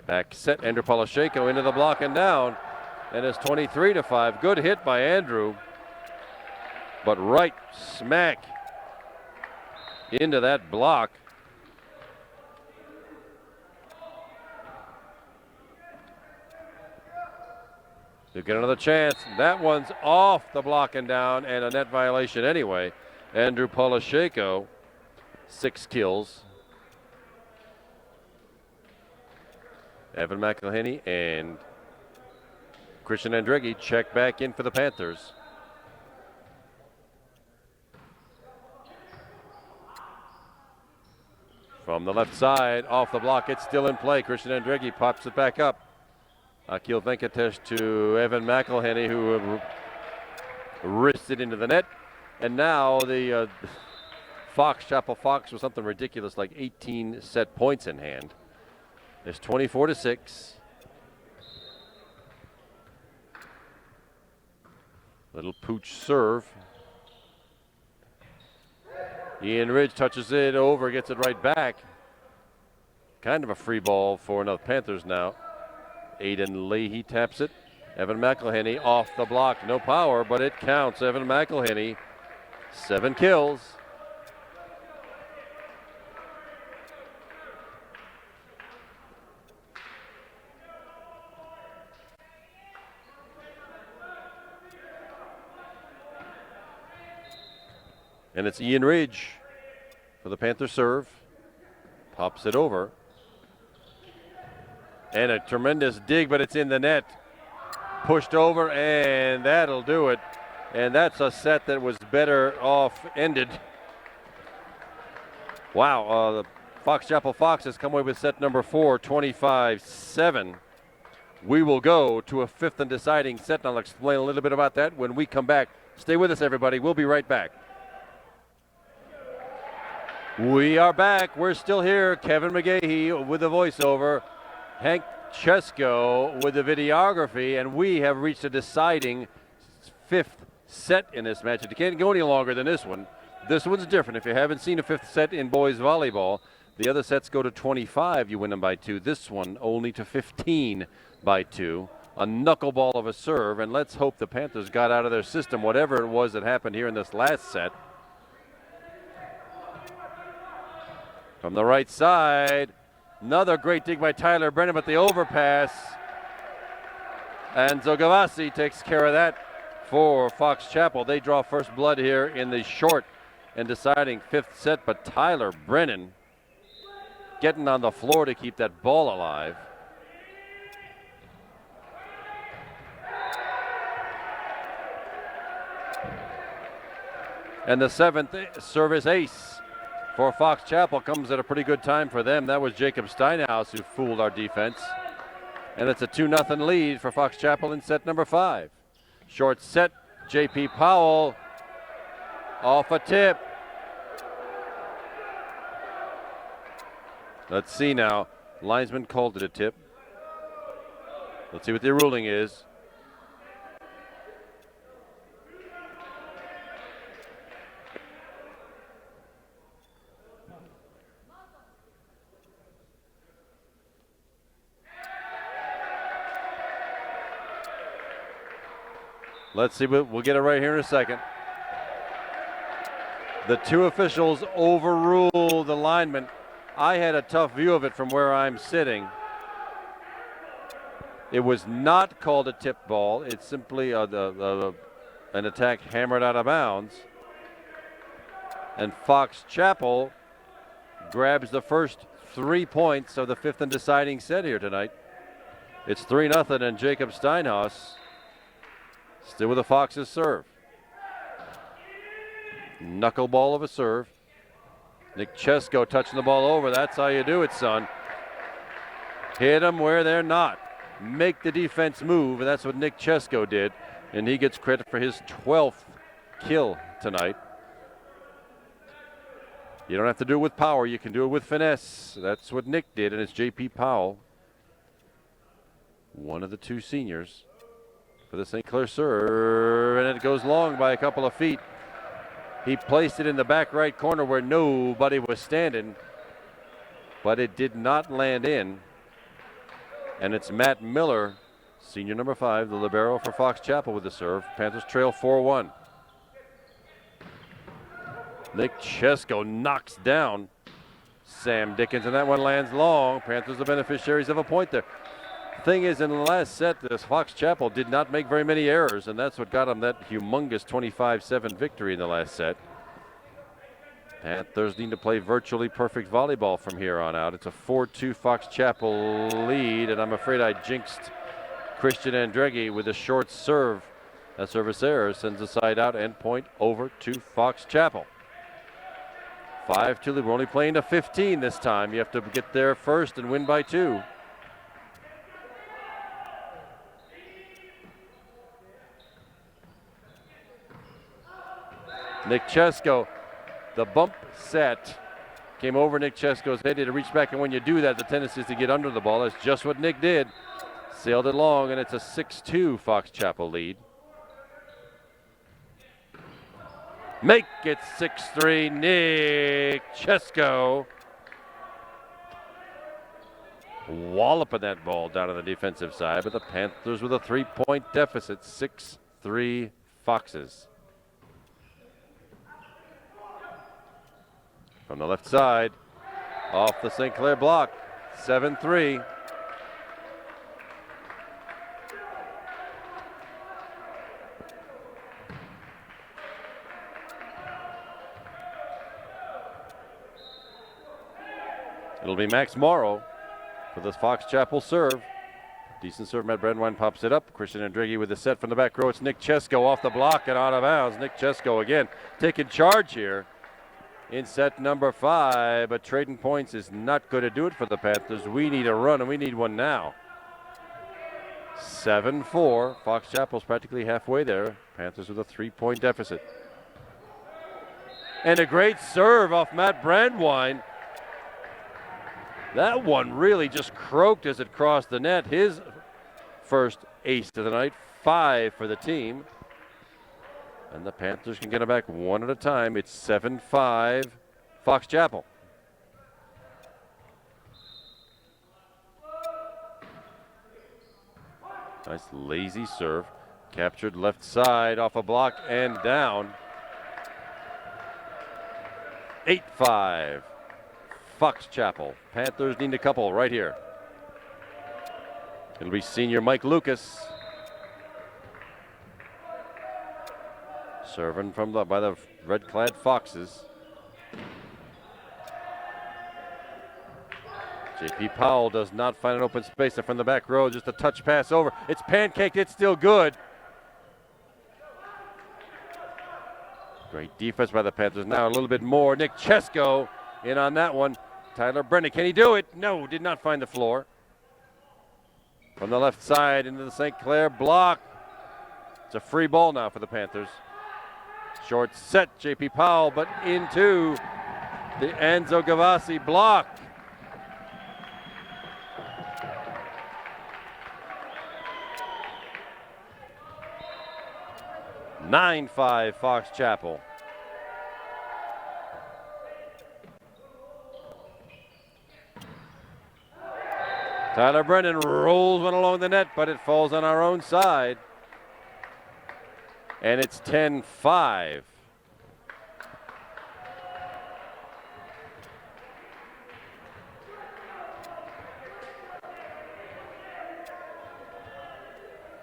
Back set, Andrew Polisheko into the block and down. And it's 23-5. Good hit by Andrew. But right smack into that block. They'll get another chance. That one's off the block and down, and a net violation anyway. Andrew Polisheko, 6 kills. Evan McElhenney and Christian Andreghi check back in for the Panthers. From the left side, off the block, it's still in play. Christian Andreghi pops it back up. Akil Venkatesh to Evan McElhenney, who wristed into the net. And now the Chapel Fox with something ridiculous like 18 set points in hand. It's 24-6. Little pooch serve. Ian Ridge touches it over, gets it right back. Kind of a free ball for the Panthers now. Aiden Leahy taps it. Evan McElhenney off the block. No power, but it counts. Evan McElhenney, 7 kills. And it's Ian Ridge for the Panther serve. Pops it over. And a tremendous dig, but it's in the net. Pushed over, and that'll do it. And that's a set that was better off ended. Wow, the Fox Chapel Fox has come away with set number 4, 25-7. We will go to a 5th and deciding set, and I'll explain a little bit about that when we come back. Stay with us, everybody. We'll be right back. We are back. We're still here. Kevin McGahey with the voiceover. Hank Chesko with the videography. And we have reached a deciding 5th set in this match. You can't go any longer than this one. This one's different. If you haven't seen a 5th set in boys volleyball, the other sets go to 25. You win them by 2. This one only to 15 by 2. A knuckleball of a serve. And let's hope the Panthers got out of their system whatever it was that happened here in this last set. From the right side, another great dig by Tyler Brennan, but the overpass. And Zogavasi takes care of that for Fox Chapel. They draw first blood here in the short and deciding 5th set, but Tyler Brennan getting on the floor to keep that ball alive. And the 7th service ace for Fox Chapel comes at a pretty good time for them. That was Jacob Steinhaus who fooled our defense. And it's a 2-0 lead for Fox Chapel in set number 5. Short set, J.P. Powell off a tip. Let's see now. Linesman called it a tip. Let's see what the ruling is. Let's see, we'll get it right here in a second. The 2 officials overruled the lineman. I had a tough view of it from where I'm sitting. It was not called a tip ball. It's simply an attack hammered out of bounds. And Fox Chapel grabs the first 3 points of the 5th and deciding set here tonight. It's 3-0, and Jacob Steinhaus still with the Foxes serve. Knuckleball of a serve. Nick Chesko touching the ball over. That's how you do it, son. Hit them where they're not. Make the defense move, and that's what Nick Chesko did. And he gets credit for his 12th kill tonight. You don't have to do it with power. You can do it with finesse. That's what Nick did, and it's J.P. Powell, one of the 2 seniors, for the St. Clair serve, and it goes long by a couple of feet. He placed it in the back right corner where nobody was standing, but it did not land in. And it's Matt Miller, senior number 5, the libero for Fox Chapel with the serve. Panthers trail 4-1. Nick Chesko knocks down Sam Dickens, and that one lands long. Panthers the beneficiaries of a point there. Thing is, in the last set, this Fox Chapel did not make very many errors, and that's what got them that humongous 25-7 victory in the last set. Panthers need to play virtually perfect volleyball from here on out. It's a 4-2 Fox Chapel lead, and I'm afraid I jinxed Christian Andreghi with a short serve. That service error sends the side out and point over to Fox Chapel. 5-2 lead. We're only playing to 15 this time. You have to get there first and win by 2. Nick Chesko, the bump set came over Nick Chesko's head. He had to reach back, and when you do that, the tendency is to get under the ball. That's just what Nick did. Sailed it long, and it's a 6-2 Fox Chapel lead. Make it 6-3, Nick Chesko. Walloping that ball down on the defensive side, but the Panthers with a 3-point deficit, 6-3 Foxes. From the left side, off the St. Clair block, 7-3. It'll be Max Morrow for the Fox Chapel serve. Decent serve. Matt Brandwine pops it up. Christian Andrighi with the set from the back row. It's Nick Chesko off the block and out of bounds. Nick Chesko again taking charge here in set number 5. But trading points is not going to do it for the Panthers. We need a run, and we need one now. 7-4. Fox Chapel's practically halfway there. Panthers with a 3-point deficit. And a great serve off Matt Brandwine. That one really just croaked as it crossed the net. His first ace of the night, 5 for the team. And the Panthers can get it back one at a time. It's 7-5 Fox Chapel. Nice lazy serve. Captured left side off a block and down. 8-5. Fox Chapel. Panthers need a couple right here. It'll be senior Mike Lucas. Serving by the red-clad Foxes. J.P. Powell does not find an open space, and from the back row, just a touch pass over. It's pancaked, it's still good. Great defense by the Panthers. Now a little bit more. Nick Chesko in on that one. Tyler Brennan, can he do it? No, did not find the floor. From the left side into the St. Clair block. It's a free ball now for the Panthers. Short set, J.P. Powell, but into the Enzo Gavassi block. Nine 9-5 Fox Chapel. Tyler Brennan rolls one along the net, but it falls on our own side. And it's 10-5.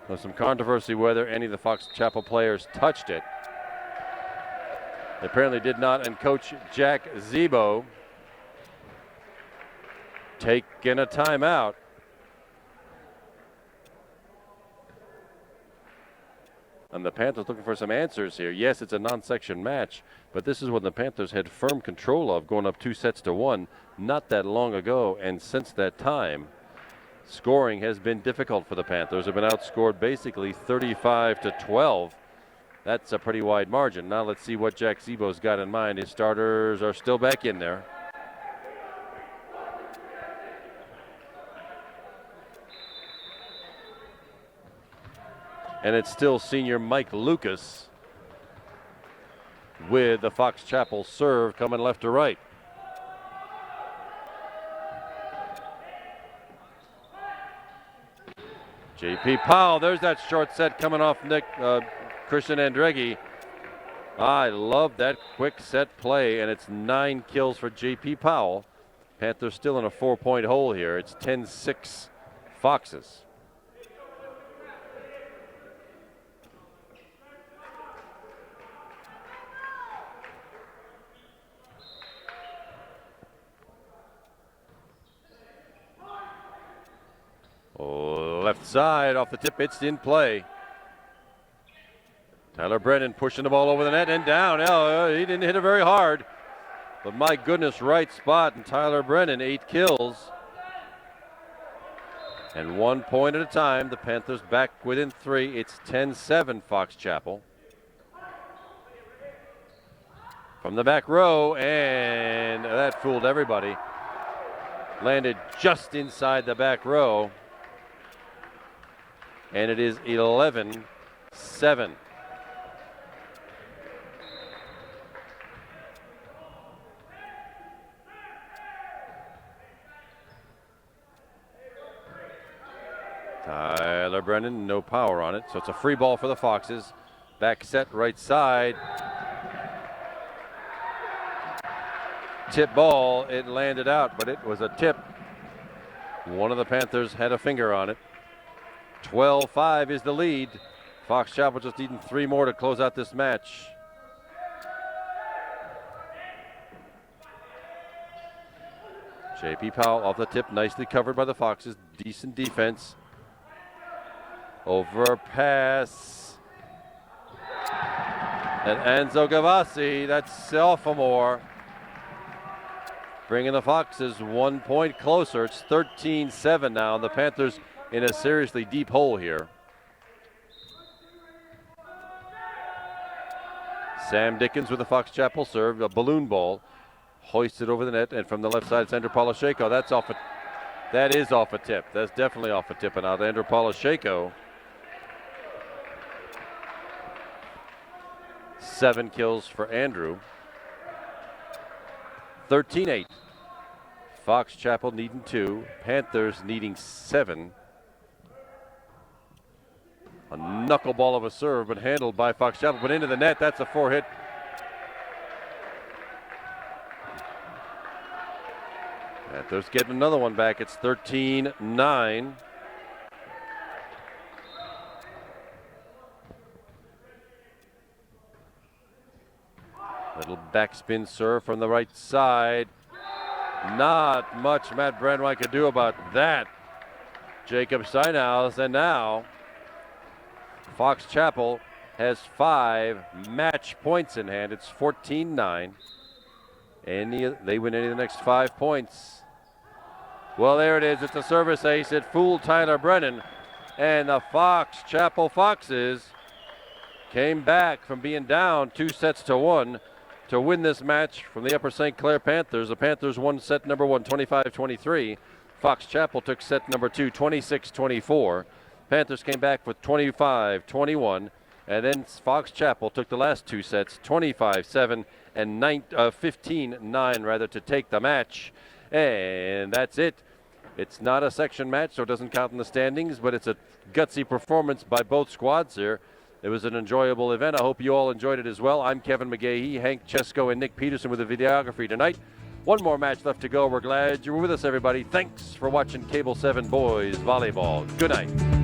There's some controversy whether any of the Fox Chapel players touched it. They apparently did not, and Coach Jack Zebo taking a timeout. And the Panthers looking for some answers here. Yes, it's a non-section match, but this is when the Panthers had firm control of, going up 2-1 not that long ago. And since that time, scoring has been difficult for the Panthers. They've been outscored basically 35-12. That's a pretty wide margin. Now let's see what Jack Zebo's got in mind. His starters are still back in there. And it's still senior Mike Lucas with the Fox Chapel serve coming left to right. J.P. Powell, there's that short set coming off Christian Andrighi. I love that quick set play, and it's 9 kills for J.P. Powell. Panthers still in a 4-point hole here. It's 10-6 Foxes. Left side off the tip, it's in play. Tyler Brennan pushing the ball over the net and down. He didn't hit it very hard. But my goodness, right spot, and Tyler Brennan, 8 kills. And 1 point at a time. The Panthers back within 3. It's 10-7 Fox Chapel. From the back row, and that fooled everybody. Landed just inside the back row. And it is 11-7. Tyler Brennan, no power on it, so it's a free ball for the Foxes. Back set, right side. Tip ball, it landed out, but it was a tip. One of the Panthers had a finger on it. 12-5 is the lead. Fox Chapel just needing 3 more to close out this match. J.P. Powell off the tip, nicely covered by the Foxes. Decent defense. Over pass. And Enzo Gavassi, that sophomore, bringing the Foxes 1 point closer. It's 13-7 now. The Panthers in a seriously deep hole here. Sam Dickens with the Fox Chapel serve, a balloon ball, hoisted over the net, and from the left side, it's Andrew Polisheko. That is off a tip. That's definitely off a tip, and out Andrew Polisheko. 7 kills for Andrew. 13-8. Fox Chapel needing 2. Panthers needing 7. A knuckleball of a serve, but handled by Fox Chapel. But into the net, that's a 4-hit. Panthers getting another one back. It's 13-9. Little backspin serve from the right side. Not much Matt Brandwine could do about that. Jacob Steinhaus, and now Fox Chapel has 5 match points in hand. It's 14-9. And they win any of the next 5 points. Well, there it is. It's a service ace. It fooled Tyler Brennan. And the Fox Chapel Foxes came back from being down 2-1 to win this match from the Upper St. Clair Panthers. The Panthers won set number 1, 25-23. Fox Chapel took set number 2, 26-24. Panthers came back with 25-21. And then Fox Chapel took the last 2 sets, 25-7 and 15-9 rather, to take the match. And that's it. It's not a section match, so it doesn't count in the standings, but it's a gutsy performance by both squads here. It was an enjoyable event. I hope you all enjoyed it as well. I'm Kevin McGahee, Hank Chesko, and Nick Peterson with the videography tonight. One more match left to go. We're glad you were with us, everybody. Thanks for watching Cable 7 Boys Volleyball. Good night.